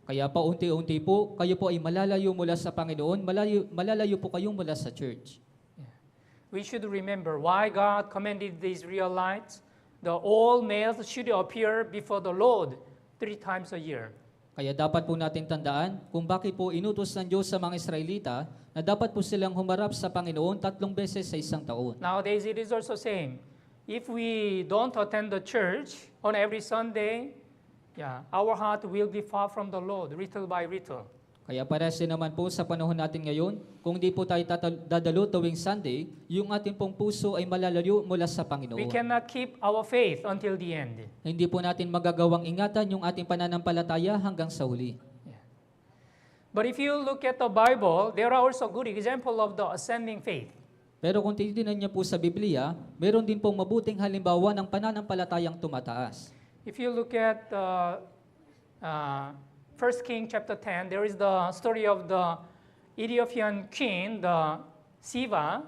Kaya paunti-unti po, kayo po ay malalayo mula sa Panginoon, malalayo po kayong mula sa church. We should remember why God commanded the Israelites, the all males should appear before the Lord 3 times a year. Kaya dapat po natin tandaan kung bakit po inutos ng Diyos sa mga Israelita na dapat po silang humarap sa Panginoon 3 beses sa isang taon. Nowadays, it is also same. If we don't attend the church on every Sunday, our heart will be far from the Lord, little by little. Kaya pares din naman po sa panahon natin ngayon, kung di po tayo dadalo tuwing Sunday, yung ating pong puso ay malalayo mula sa Panginoon. We cannot keep our faith until the end. Hindi po natin magagawang ingatan yung ating pananampalataya hanggang sa huli. But if you look at the Bible, there are also good example of the ascending faith. Pero kung titignan niyo po sa Biblia, meron din pong mabuting halimbawa ng pananampalatayang tumataas. If you look at 1 King chapter 10, there is the story of the Ethiopian king, the Siva.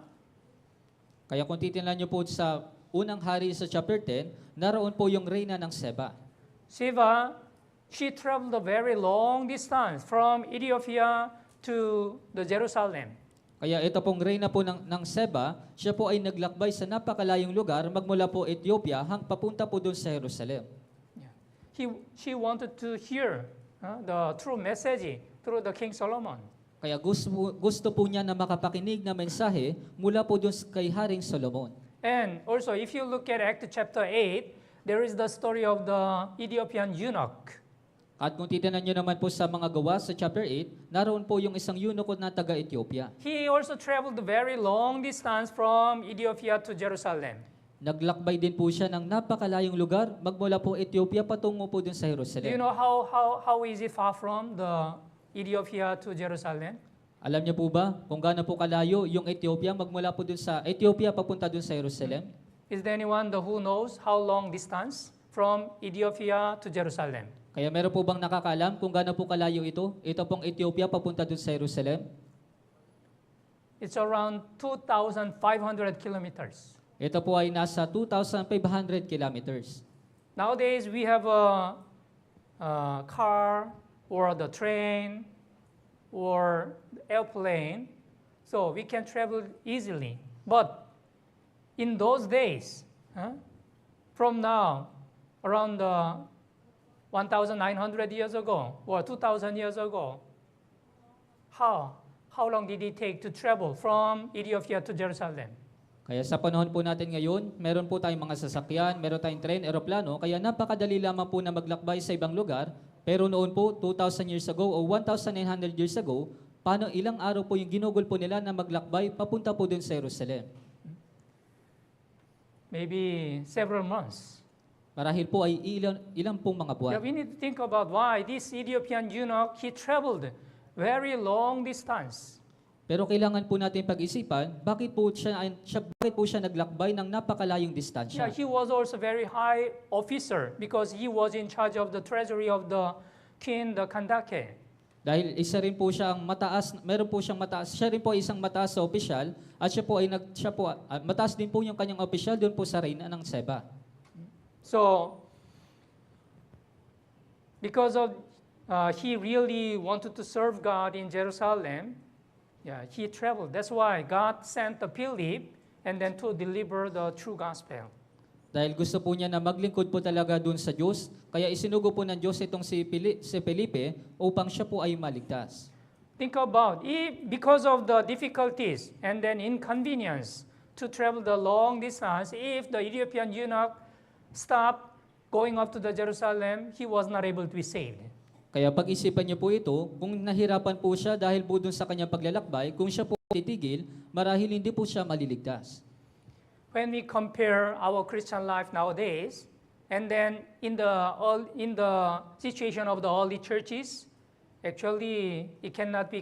Kaya kung titignan niyo po sa unang hari sa chapter 10, naroon po yung reyna ng Seba. Siva, she traveled a very long distance from Ethiopia to the Jerusalem. Kaya ito pong reyna po ng Seba, siya po ay naglakbay sa napakalayong lugar magmula po Ethiopia papunta po doon sa Jerusalem. She wanted to hear the true message through the King Solomon. Kaya gusto po niya na makapakinig na mensahe mula po doon kay Haring Solomon. And also, if you look at Acts chapter 8, there is the story of the Ethiopian eunuch. At kung titingnan nyo naman po sa mga gawa sa chapter 8, naroon po yung isang eunuch na taga-Ethiopia. He also traveled very long distance from Ethiopia to Jerusalem. Naglakbay din po siya ng napakalayong lugar, magmula po Ethiopia patungo po dun sa Do you Jerusalem. know how is it far from the Ethiopia to Jerusalem? Alam niyo po ba kung gaano po kalayo yung Ethiopia magmula po dun sa Ethiopia papunta dun sa Jerusalem? Is there anyone who knows how long distance from Ethiopia to Jerusalem? Kaya meron po bang nakakaalam kung gaano po kalayo ito? Ito pong Ethiopia papunta dun sa Jerusalem? It's around 2,500 kilometers. Ito po ay nasa 2,500 kilometers. Nowadays, we have a car or the train or airplane, so we can travel easily. But in those days, from now, around 1,900 years ago or 2,000 years ago, how long did it take to travel from Ethiopia to Jerusalem? Kaya sa panahon po natin ngayon, meron po tayong mga sasakyan, meron tayong train, eroplano, kaya napakadali lamang po na maglakbay sa ibang lugar. Pero noon po, 2,000 years ago o 1,900 years ago, ilang araw po yung ginugol po nila na maglakbay papunta po din sa Jerusalem? Maybe several months. Marahil po ay ilang pong mga buwan. Yeah, we need to think about why this Ethiopian eunuch, he traveled very long distance. Pero kailangan po natin pag-isipan, bakit po siya naglakbay ng napakalayong Yeah, distansya? he was also very high officer because he was in charge of the treasury of the king, the Kandake. Dahil isa rin po siyang mataas, meron po siyang mataas, siya rin po ay isang mataas sa opisyal at mataas din po yung kanyang opisyal doon po sa reyna ng Seba. So, because of he really wanted to serve God in Jerusalem, yeah, he traveled. That's why God sent the Philip and then to deliver the true gospel. Dahil gusto po niya na maglingkod po talaga doon sa Diyos, kaya isinugo po ng Diyos itong si Felipe upang siya po ay maligtas. Think about because of the difficulties and then inconvenience to travel the long distance, if the Ethiopian eunuch stopped going up to the Jerusalem, he was not able to be saved. Kaya pag-isipan niyo po ito, kung nahirapan po siya dahil po doon sa kanyang paglalakbay, kung siya po titigil, marahil hindi po siya maliligtas. When we compare our Christian life nowadays, and then in the situation of the early churches, actually it cannot be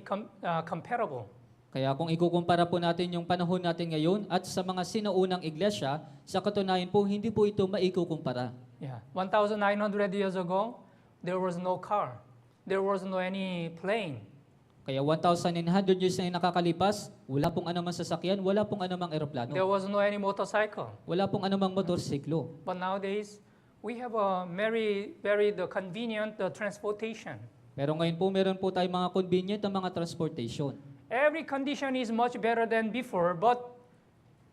comparable. Kaya kung ikukumpara po natin yung panahon natin ngayon at sa mga sinaunang iglesia, sa katunayan po, hindi po ito maikukumpara. Yeah, 1,900 years ago, there was no car. There was no any plane. Kaya 1,900 years na yung nakakalipas, wala pong anumang sasakyan, wala pong anumang eroplano, There was no any motorcycle. wala pong anumang motorsiklo. But nowadays, we have a very convenient transportation. Pero ngayon po, meron po tayong mga convenient na mga transportation. Every condition is much better than before, but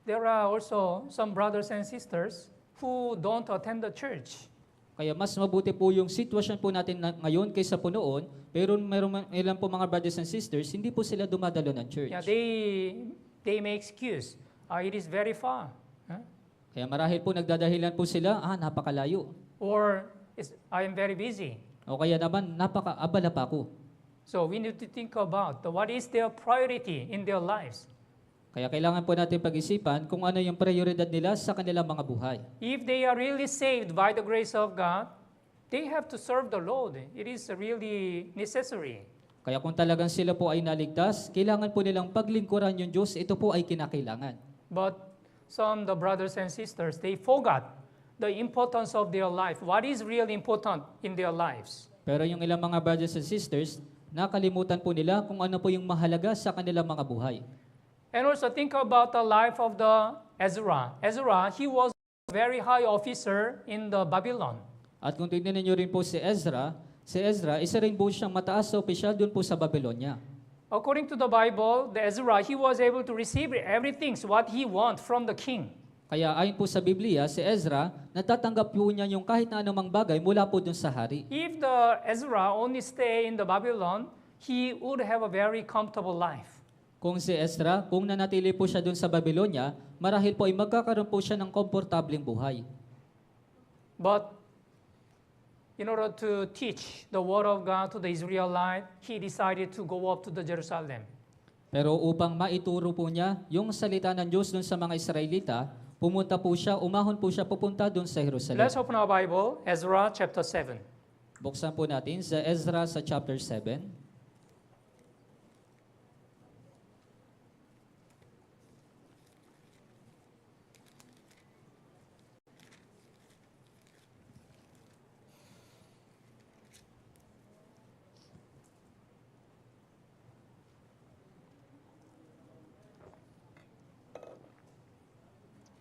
there are also some brothers and sisters who don't attend the church. Kaya mas mabuti po yung sitwasyon po natin ngayon kaysa po noon, pero meron ilan po mga brothers and sisters, hindi po sila dumadalo ng church. Yeah, they make excuse. It is very far. Huh? Kaya marahil po nagdadahilan po sila, napakalayo. Or I am very busy. O kaya naman, napaka-abala pa ako. So we need to think about what is their priority in their lives. Kaya kailangan po natin pag-isipan kung ano yung prioridad nila sa kanilang mga buhay. If they are really saved by the grace of God, they have to serve the Lord. It is really necessary. Kaya kung talagang sila po ay naligtas, kailangan po nilang paglingkuran yung Diyos, ito po ay kinakailangan. But the brothers and sisters, they forgot the importance of their life. What is really important in their lives? Pero yung ilang mga brothers and sisters, nakalimutan po nila kung ano po yung mahalaga sa kanilang mga buhay. And also think about the life of the Ezra. Ezra, he was a very high officer in the Babylon. At kung tignan niyo rin po si Ezra, isa rin po siyang mataas sa opisyal doon po sa Babylonia. According to the Bible, the Ezra, he was able to receive everything what he want from the king. Kaya ayon po sa Biblia, si Ezra, natatanggap po niya yung kahit na anumang bagay mula po doon sa hari. If the Ezra only stay in the Babylon, he would have a very comfortable life. Kung si Ezra, kung nanatili po siya doon sa Babylonia, marahil po ay magkakaroon po siya ng komportableng buhay. But in order to teach the word of God to the Israelite, he decided to go up to the Jerusalem. Pero upang maituro po niya yung salita ng Diyos doon sa mga Israelita, pumunta po siya, umahon po siya papunta doon sa Jerusalem. Let's open our Bible, Ezra chapter 7. Buksan po natin sa Ezra sa chapter 7.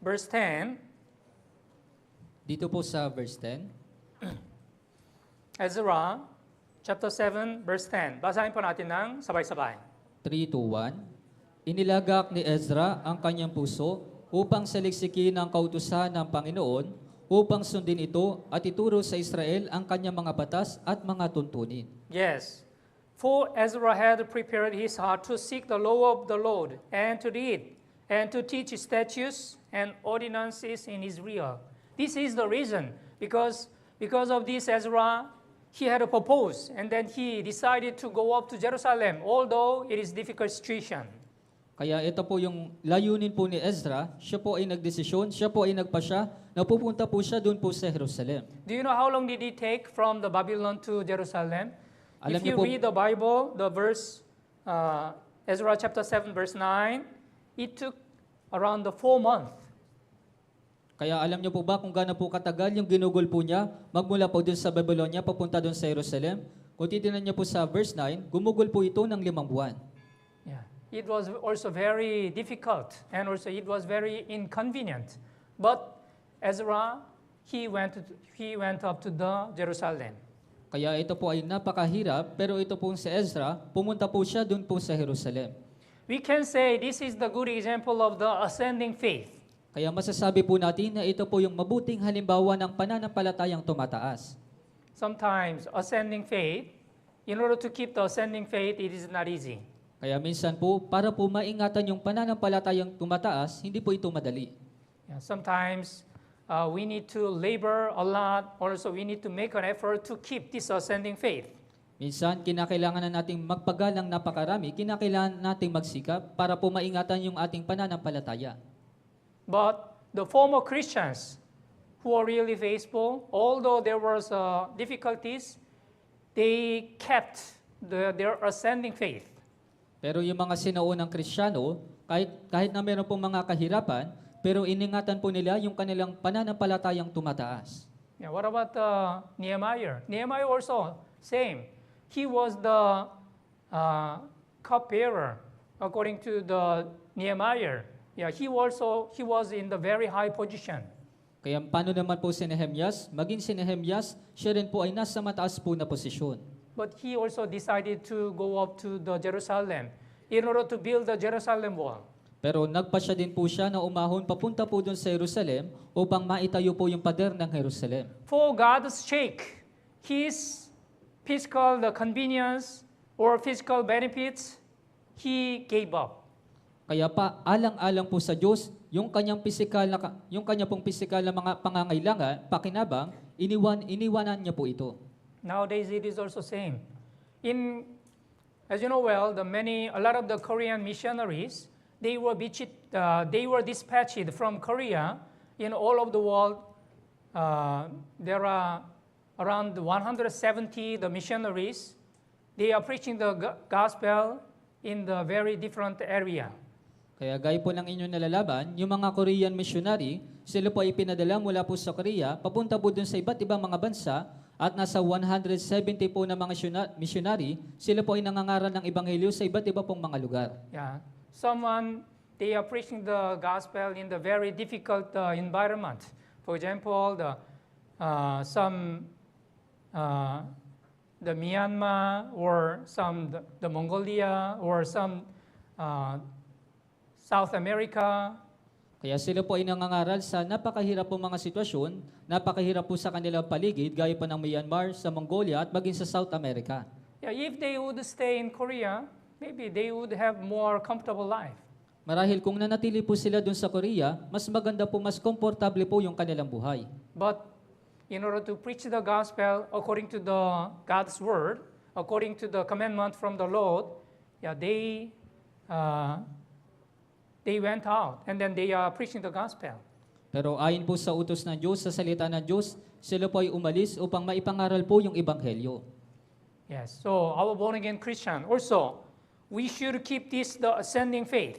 Verse 10, Dito po sa verse 10. Ezra chapter 7, verse 10. Basahin po natin ng sabay-sabay. 3, 2, 1. Inilagak ni Ezra ang kanyang puso upang saliksikin ang kautusan ng Panginoon, upang sundin ito at ituro sa Israel ang kanyang mga batas at mga tuntunin. Yes. For Ezra had prepared his heart to seek the law of the Lord and to read and to teach statutes and ordinances in Israel. This is the reason, because of this Ezra, he had a purpose, and then he decided to go up to Jerusalem, although it is difficult situation. Kaya ito po yung layunin po ni Ezra, siya po ay nagdesisyon, siya po ay nagpasya, na pupunta po siya doon po sa Jerusalem. Do you know how long did it take from the Babylon to Jerusalem? Alam If niyo you po- read the Bible, the verse, Ezra chapter 7, verse 9, it took around the 4 months. Kaya alam niyo po ba kung gaano po katagal yung ginugol po niya magmula po doon sa Babylonia papunta doon sa Jerusalem? Kung titignan niyo po sa verse 9, gumugol po ito ng 5 buwan. Yeah. It was also very difficult, and also it was very inconvenient. But Ezra, he went up to the Jerusalem. Kaya ito po ay napakahirap, pero ito po si Ezra, pumunta po siya doon po sa Jerusalem. We can say this is the good example of the ascending faith. Kaya masasabi po natin na ito po yung mabuting halimbawa ng pananampalatayang tumataas. Sometimes ascending faith, in order to keep the ascending faith, it is not easy. Kaya minsan po, para po maingatan yung pananampalatayang tumataas, hindi po ito madali. Yeah, sometimes we need to labor a lot, also we need to make an effort to keep this ascending faith. Minsan, kinakailangan na nating magpagalang napakarami, kinakailangan nating magsikap para po maingatan yung ating pananampalataya. But the former Christians who are really faithful, although there was difficulties, they kept their ascending faith. Pero yung mga sinaunang Kristiyano, kahit na meron pong mga kahirapan, pero iningatan po nila yung kanilang pananampalatayang tumataas. Yeah, what about Nehemiah? Nehemiah also, same. He was the cupbearer, according to the Nehemiah. Yeah, he was in the very high position. Kaya paano naman po si Nehemias? Maging si Nehemias, siya rin po ay nasa mataas po na posisyon. But he also decided to go up to the Jerusalem in order to build the Jerusalem wall. Pero nagpasya din po siya na umahon papunta po doon sa Jerusalem upang maitayo po yung pader ng Jerusalem. For God's sake, his physical convenience or physical benefits, he gave up. Kaya pa alang-alang po sa Diyos yung kanyang pong pisikal na mga pangangailangan, pakinabang, iniwanan niya po ito. Nowadays it is also same. As you know well, a lot of the Korean missionaries, they were dispatched from Korea in all of the world. There are around 170 the missionaries. They are preaching the gospel in the very different area. Kaya gaya po ng inyong nalalaban, yung mga Korean missionary, sila po ay pinadala mula po sa Korea, papunta po dun sa iba't ibang mga bansa, at nasa 170 po na mga missionary, sila po ay nangangaral ng ebanghelyo sa iba't iba pong mga lugar. Yeah. They are preaching the gospel in the very difficult environment. For example, the Myanmar or the Mongolia or some South America. Kaya sila po ay nangangaral sa napakahirap po mga sitwasyon, napakahirap po sa kanilang paligid, gaya po ng Myanmar, sa Mongolia, at maging sa South America. Yeah, if they would stay in Korea, maybe they would have more comfortable life. Marahil kung nanatili po sila dun sa Korea, mas maganda po, mas komportable po yung kanilang buhay. But in order to preach the gospel according to the God's word, according to the commandment from the Lord, yeah, they went out and then they are preaching the gospel. Pero ayon po sa utos ng Diyos, sa salita ng Diyos, sila po ay umalis upang maipangaral po yung Ebanghelyo. Yes, so our born-again Christian also, we should keep the ascending faith.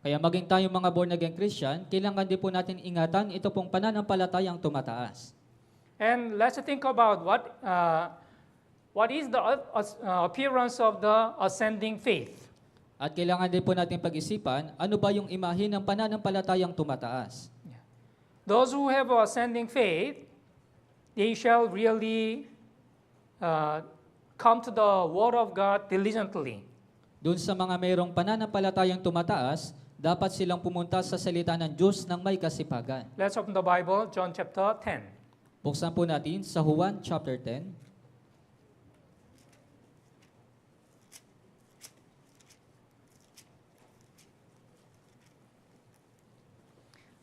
Kaya maging tayo mga born-again Christian, kailangan din po natin ingatan ito pong pananampalatayang tumataas. And let's think about what is the appearance of the ascending faith. At kailangan din po natin pag-isipan, ano ba yung imahe ng pananampalatayang tumataas? Those who have ascending faith, they shall really come to the Word of God diligently. Doon sa mga mayroong pananampalatayang tumataas, dapat silang pumunta sa salita ng Diyos ng may kasipagan. Let's open the Bible, John chapter 10. Buksan po natin sa Juan chapter 10.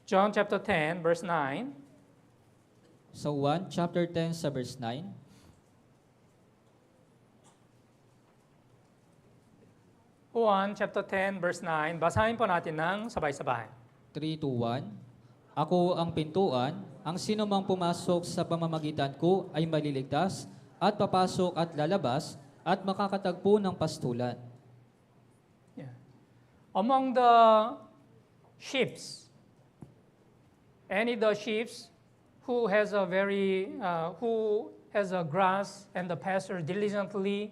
John chapter 10, verse 9. Sa Juan chapter 10 sa verse 9. Juan chapter 10, verse 9. Basahin po natin ng sabay-sabay. 3, 2, 1. Ako ang pintuan, ang sino mang pumasok sa pamamagitan ko ay maliligtas at papasok at lalabas at makakatagpo ng pastulan. Yeah. Among the sheep, any the sheep who has a grass and the pasture diligently,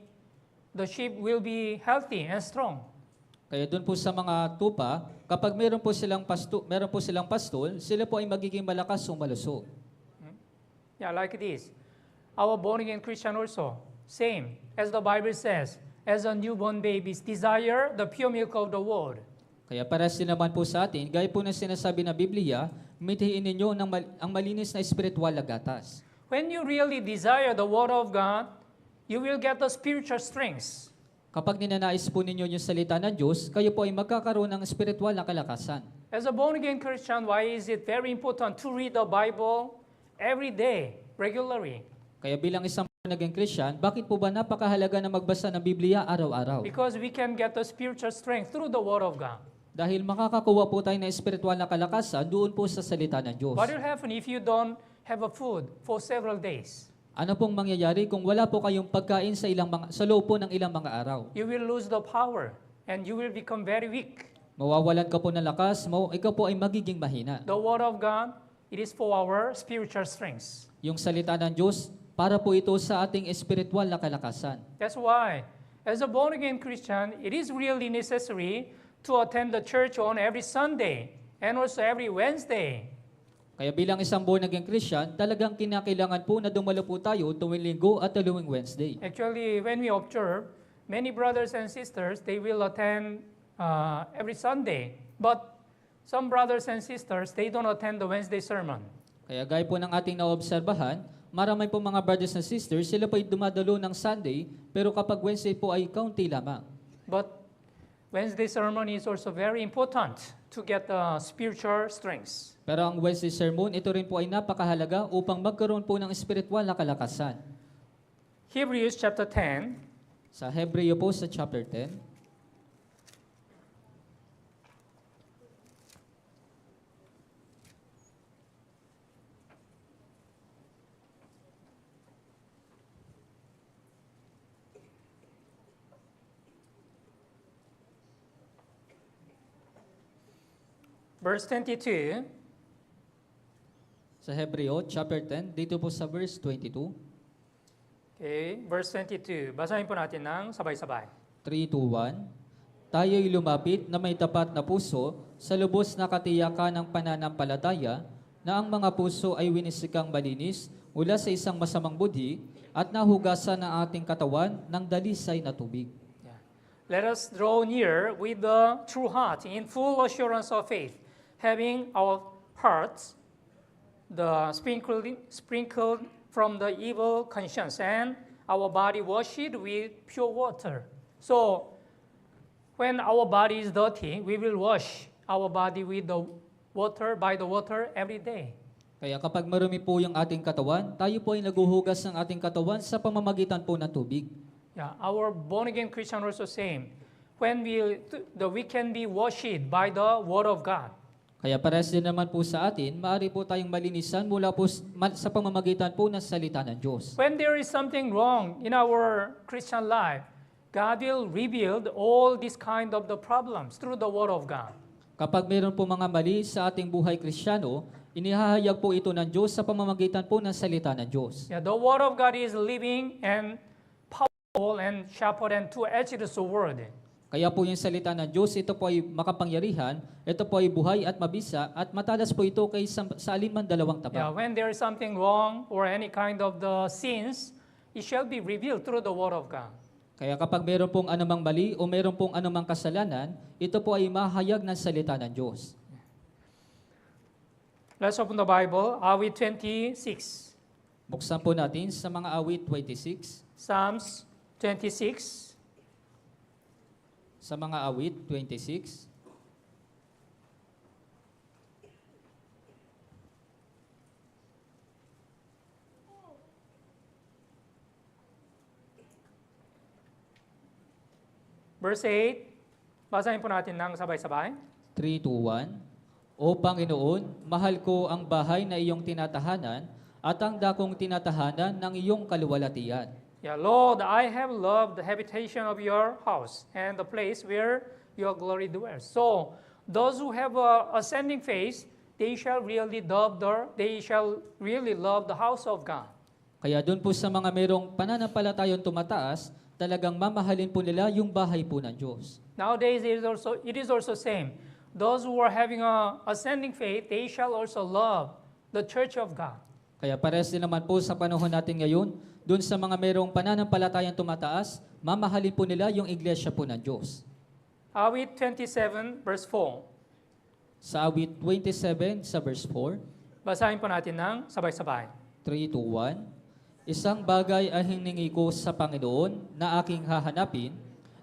the sheep will be healthy and strong. Kaya doon po sa mga tupa, kapag meron po silang pastol, sila po ay magiging malakas o malusog. Yeah, like this. Our born-again Christian also, same. As the Bible says, as a newborn babies desire the pure milk of the word. Kaya para naman po sa atin, gaya po na sinasabi ng Biblia, mithiin ninyo ang malinis na espiritual na gatas. When you really desire the word of God, you will get the spiritual strength. Kapag ninanais po ninyo yung salita ng Diyos, kayo po ay magkakaroon ng espiritual na kalakasan. As a born-again Christian, why is it very important to read the Bible every day, regularly? Kaya bilang isang born-again Christian, bakit po ba napakahalaga na magbasa ng Biblia araw-araw? Because we can get the spiritual strength through the word of God. Dahil makakakuha po tayo ng espiritual na kalakasan doon po sa salita ng Diyos. What will happen if you don't have a food for several days? Ano pong mangyayari kung wala po kayong pagkain sa loob po ng ilang mga araw? You will lose the power and you will become very weak. Mawawalan ka po ng lakas, ikaw po ay magiging mahina. The word of God, it is for our spiritual strength. Yung salita ng Diyos, para po ito sa ating espiritual na kalakasan. That's why, as a born-again Christian, it is really necessary to attend the church on every Sunday and also every Wednesday. Kaya bilang isang born-again Christian, talagang kinakailangan po na dumalo po tayo tuwing Linggo at tuwing Wednesday. Actually, when we observe, many brothers and sisters, they will attend every Sunday. But some brothers and sisters, they don't attend the Wednesday sermon. Kaya gaya po ng ating naobserbahan, marami po mga brothers and sisters, sila po ay dumadalo ng Sunday, pero kapag Wednesday po ay kaunti lamang. But Wednesday sermon is also very important to get the spiritual strength. Pero ang Wednesday sermon, ito rin po ay napakahalaga upang magkaroon po ng espiritual na kalakasan. Hebrews chapter 10, Sa Hebreo po sa chapter 10, verse 22. sa Hebreo chapter 10, dito po sa verse 22, Okay, verse 22. Basahin po natin ng sabay-sabay. 3, 2, 1. Tayo'y lumapit na may tapat na puso sa lubos na katiyakan ng pananampalataya na ang mga puso ay winisikang malinis mula sa isang masamang budhi at nahugasan ng ating katawan ng dalisay na tubig. Yeah. Let us draw near with the true heart in full assurance of faith, having our hearts sprinkled from the evil conscience and our body washed with pure water. So, when our body is dirty, we will wash our body with the water, by the water every day. Kaya kapag marumi po yung ating katawan, tayo po ay naguhugas ng ating katawan sa pamamagitan po ng tubig. Yeah, our born again Christian also same. When we can be washed by the word of God. Kaya parehas din naman po sa atin, maaari po tayong malinisan mula po sa pamamagitan po ng salita ng Diyos. When there is something wrong in our Christian life, God will reveal all these kind of the problems through the word of God. Kapag mayroon po mga mali sa ating buhay Kristiyano, inihahayag po ito ng Diyos sa pamamagitan po ng salita ng Diyos. Yeah, the word of God is living and powerful and sharper than two-edged sword. Kaya po yung salita ng Diyos, ito po ay makapangyarihan, ito po ay buhay at mabisa, at matalas po ito kaysa sa alinman dalawang Yeah, taba. when there is something wrong or any kind of the sins, it shall be revealed through the word of God. Kaya kapag mayroon pong anumang mali o mayroon pong anumang kasalanan, ito po ay mahayag ng salita ng Diyos. Let's open the Bible, awit 26. Buksan po natin sa mga awit 26. Psalms 26. Sa mga awit 26. Verse 8, basahin po natin ng sabay-sabay. 3, 2, 1. O Panginoon, mahal ko ang bahay na iyong tinatahanan at ang dakong tinatahanan ng iyong kaluwalhatian. Yeah, Lord, I have loved the habitation of your house and the place where your glory dwells. So, those who have a ascending faith, they shall really love the house of God. Kaya doon po sa mga mayroong pananampalatayang tumataas, talagang mamahalin po nila yung bahay po ng Diyos. Nowadays, it is also same. Those who are having a ascending faith, they shall also love the church of God. Kaya pares din naman po sa panahon natin ngayon, doon sa mga mayroong pananampalatayang tumataas, mamahalin po nila yung iglesia po ng Diyos. Awit 27, verse 4. Sa awit 27 sa verse 4, Basahin po natin ng sabay-sabay. 3, 2, 1. Isang bagay ang hiningi ko sa Panginoon na aking hahanapin,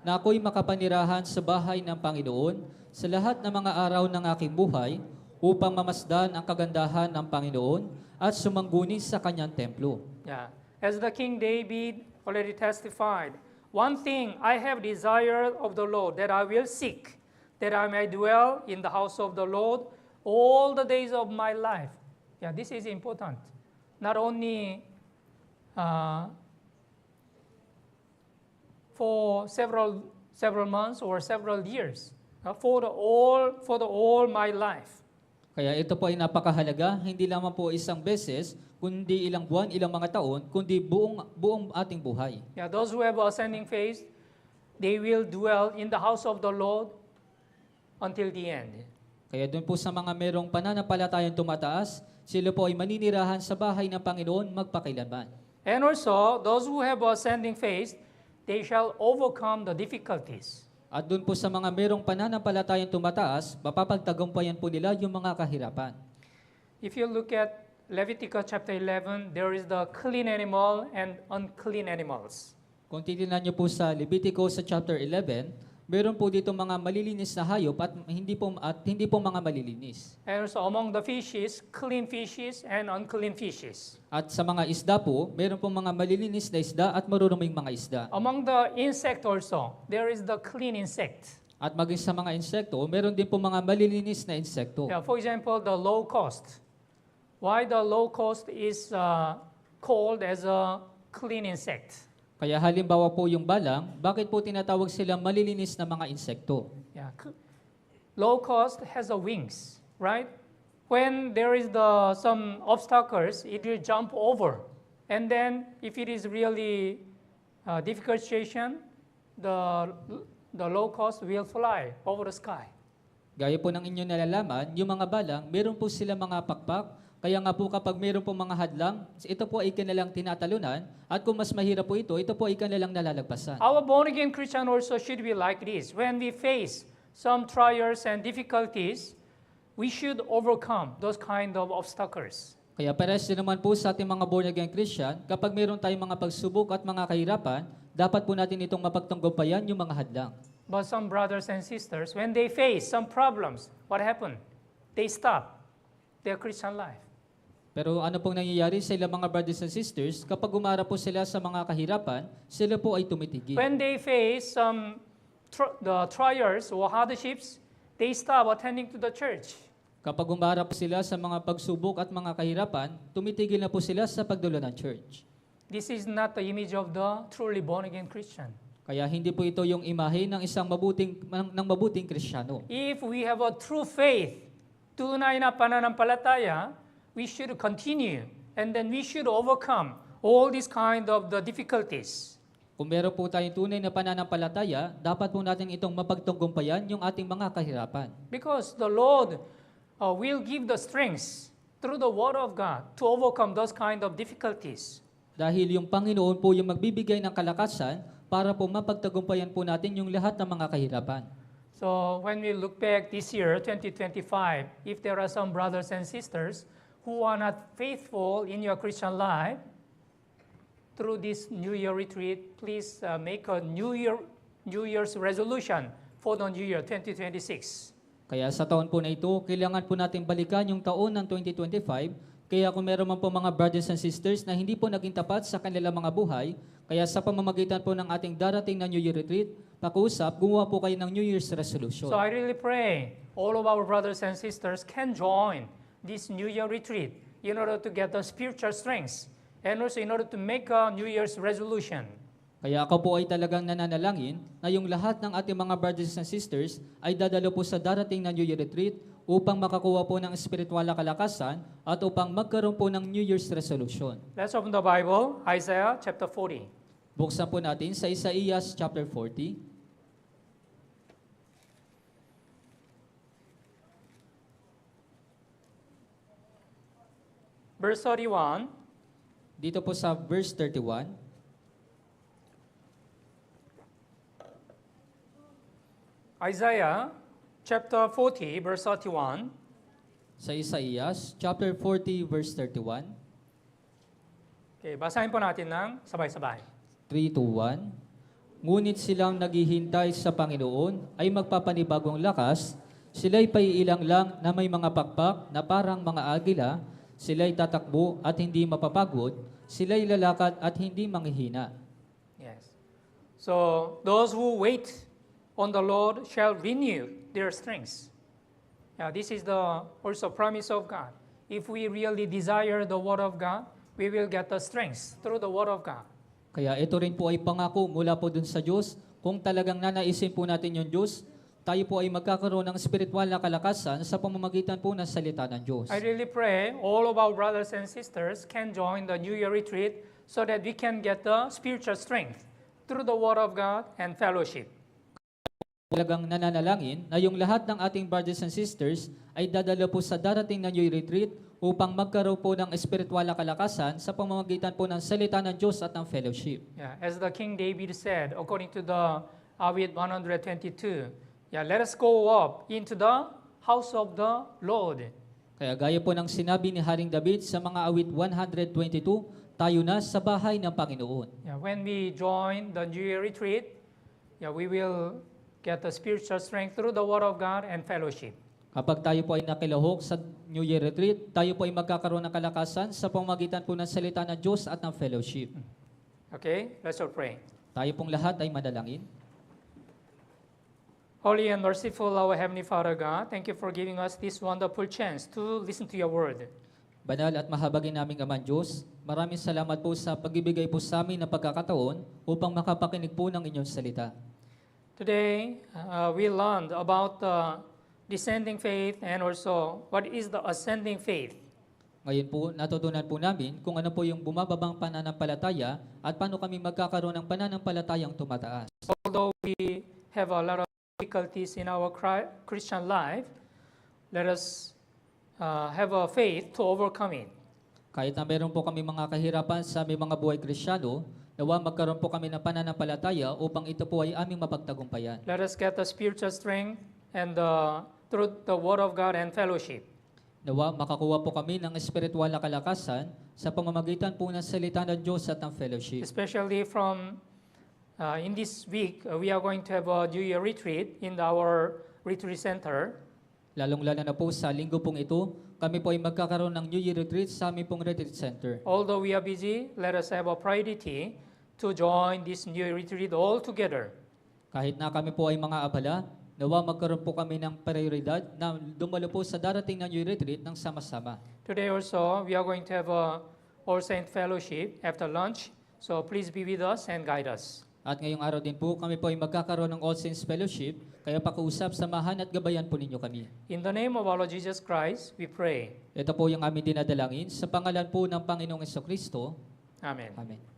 na ako'y makapanirahan sa bahay ng Panginoon sa lahat ng mga araw ng aking buhay, upang mamasdan ang kagandahan ng Panginoon at sumangguni sa kanyang templo. Yeah. As the King David already testified, one thing I have desired of the Lord that I will seek, that I may dwell in the house of the Lord all the days of my life. Yeah, this is important. Not only for several months or several years, for the all my life. Kaya ito po ay napakahalaga, hindi lamang po isang beses, kundi ilang buwan, ilang mga taon, kundi buong ating buhay. Yeah, those who have ascending faith, they will dwell in the house of the Lord until the end. Kaya doon po sa mga merong pananampalatayang tumataas, sila po ay maninirahan sa bahay ng Panginoon magpakailanman. And also, those who have ascending faith, they shall overcome the difficulties. At doon po sa mga merong pananampalatayang tumataas, mapapagtagumpayan po nila yung mga kahirapan. If you look at Leviticus chapter 11, there is the clean animal and unclean animals. Kung titignan niyo po sa Levitico sa chapter 11, meron po dito mga malilinis na hayop at hindi po mga malilinis. And also among the fishes, clean fishes and unclean fishes. At sa mga isda po, meron po mga malilinis na isda at maruruming mga isda. Among the insect also, there is the clean insect. At maging sa mga insekto, meron din po mga malilinis na insekto. Yeah, for example, the locust. Why the locust is called as a clean insect? Kaya halimbawa po yung balang, bakit po tinatawag silang malilinis na mga insekto? Yeah, locust has a wings, right? When there is some obstacles, it will jump over, and then if it is really difficult situation, the locust will fly over the sky. Gaya po ng inyong nalalaman, yung mga balang, meron po sila mga pakpak. Kaya nga po kapag meron po mga hadlang, ito po ay kanilang tinatalunan. At kung mas mahirap po ito po ay kanilang nalalagpasan. Our born-again Christian also should be like this. When we face some trials and difficulties, we should overcome those kind of obstacles. Kaya pares din naman po sa ating mga born-again Christian, kapag meron tayong mga pagsubok at mga kahirapan, dapat po natin itong mapagtanggumpayan yung mga hadlang. But some brothers and sisters, when they face some problems, what happened? They stop their Christian life. Pero ano pong nangyayari sa ilang mga brothers and sisters, kapag umarap po sila sa mga kahirapan, sila po ay tumitigil. When they face the trials or hardships, they stop attending to the church. Kapag umarap sila sa mga pagsubok at mga kahirapan, tumitigil na po sila sa pagdalo ng church. This is not the image of the truly born-again Christian. Kaya hindi po ito yung imahe ng isang mabuting Kristiyano. If we have a true faith, tunay na pananampalataya, we should continue and then we should overcome all these kind of the difficulties. Kung meron po tayong tunay na pananampalataya, dapat po natin itong mapagtunggumpayan yung ating mga kahirapan. Because the Lord will give the strength through the Word of God to overcome those kind of difficulties. Dahil yung Panginoon po yung magbibigay ng kalakasan para po mapagtagumpayan po natin yung lahat ng mga kahirapan. So when we look back this year, 2025, if there are some brothers and sisters who are not faithful in your Christian life, through this New Year retreat, please make a New Year's resolution for the New Year 2026. Kaya sa taon po na ito, kailangan po natin balikan yung taon ng 2025. Kaya kung meron man po mga brothers and sisters na hindi po naging tapat sa kanilang mga buhay, kaya sa pamamagitan po ng ating darating na New Year retreat, pakiusap, gumawa po kayo ng New Year's resolution. So I really pray all of our brothers and sisters can join this New Year retreat in order to get the spiritual strength and also in order to make a New Year's resolution. Kaya ako po ay talagang nananalangin na yung lahat ng ating mga brothers and sisters ay dadalo po sa darating na New Year retreat upang makakuha po ng espiritual na kalakasan at upang magkaroon po ng New Year's resolution. Let's open the Bible, Isaiah chapter 40. Buksan po natin sa Isaías chapter 40. Verse 31. Dito po sa verse 31. Isaiah chapter 40, verse 31. Sa Isaías chapter 40 verse 31. Okay, basahin po natin ng sabay-sabay. 3 to 1. Ngunit silang naghihintay sa Panginoon ay magpapanibagong lakas, sila'y paiilang lang na may mga pakpak na parang mga agila, sila'y tatakbo at hindi mapapagod, sila'y lalakad at hindi manghihina. Yes. So, those who wait on the Lord shall renew their strength. Yeah, this is the also promise of God. If we really desire the Word of God, we will get the strength through the Word of God. Kaya ito rin po ay pangako mula po dun sa Diyos. Kung talagang nanaisin po natin yung Diyos, tayo po ay magkakaroon ng spiritual na kalakasan sa pamamagitan po ng salita ng Diyos. I really pray all of our brothers and sisters can join the New Year retreat so that we can get the spiritual strength through the Word of God and fellowship. Talagang nananalangin na yung lahat ng ating brothers and sisters ay dadalo po sa darating na New Year retreat upang magkaroon po ng espiritual na kalakasan sa pamamagitan po ng salita ng Diyos at ng fellowship. Yeah, as the King David said, according to the Awit 122, yeah, let us go up into the house of the Lord. Kaya gaya po ng sinabi ni Haring David sa mga awit 122, tayo na sa bahay ng Panginoon. Yeah, when we join the New Year retreat, yeah, we will get the spiritual strength through the Word of God and fellowship. Kapag tayo po ay nakilahok sa New Year retreat, tayo po ay magkakaroon ng kalakasan sa pamamagitan po ng salita ng Diyos at ng fellowship. Okay, let's all pray. Tayo pong lahat ay manalangin. Holy and merciful our Heavenly Father God, thank you for giving us this wonderful chance to listen to your word. Banal at mahabagin naming Amang Diyos, maraming salamat po sa pagbibigay po sa amin ng pagkakataon upang makapakinig po ng inyong salita. Today, we learned about the descending faith and also what is the ascending faith. Ngayon po, natutunan po namin kung ano po yung bumababang pananampalataya at paano kami magkakaroon ng pananampalatayang tumataas. Although we have a lot of difficulties in our Christian life, let us have a faith to overcome it. Kahit na meron po kami mga kahirapan sa aming mga buhay Kristiyano, nawa magkaroon po kami ng pananampalataya upang ito po ay aming mapagtagumpayan. Let us get the spiritual strength and through the Word of God and fellowship. Nawa makakuha po kami ng espiritual na kalakasan sa pamamagitan po ng salita ng Diyos at ng fellowship. Especially from in this week, we are going to have a New Year retreat in our retreat center. Lalong-lalo na po sa linggo pong ito, kami po ay magkakaroon ng New Year retreat sa aming pong retreat center. Although we are busy, let us have a priority to join this new retreat all together. Kahit na kami po ay mga abala, nawa magkaroon po kami ng prioridad na dumalo po sa darating na New Year retreat ng sama-sama. Today also, we are going to have a All Saint Fellowship after lunch. So please be with us and guide us. At ngayong araw din po, kami po ay magkakaroon ng All Saints Fellowship, kaya pakiusap, samahan at gabayan po ninyo kami. In the name of our Lord Jesus Christ, we pray. Ito po yung aming dinadalangin sa pangalan po ng Panginoong Jesucristo. Amen. Amen.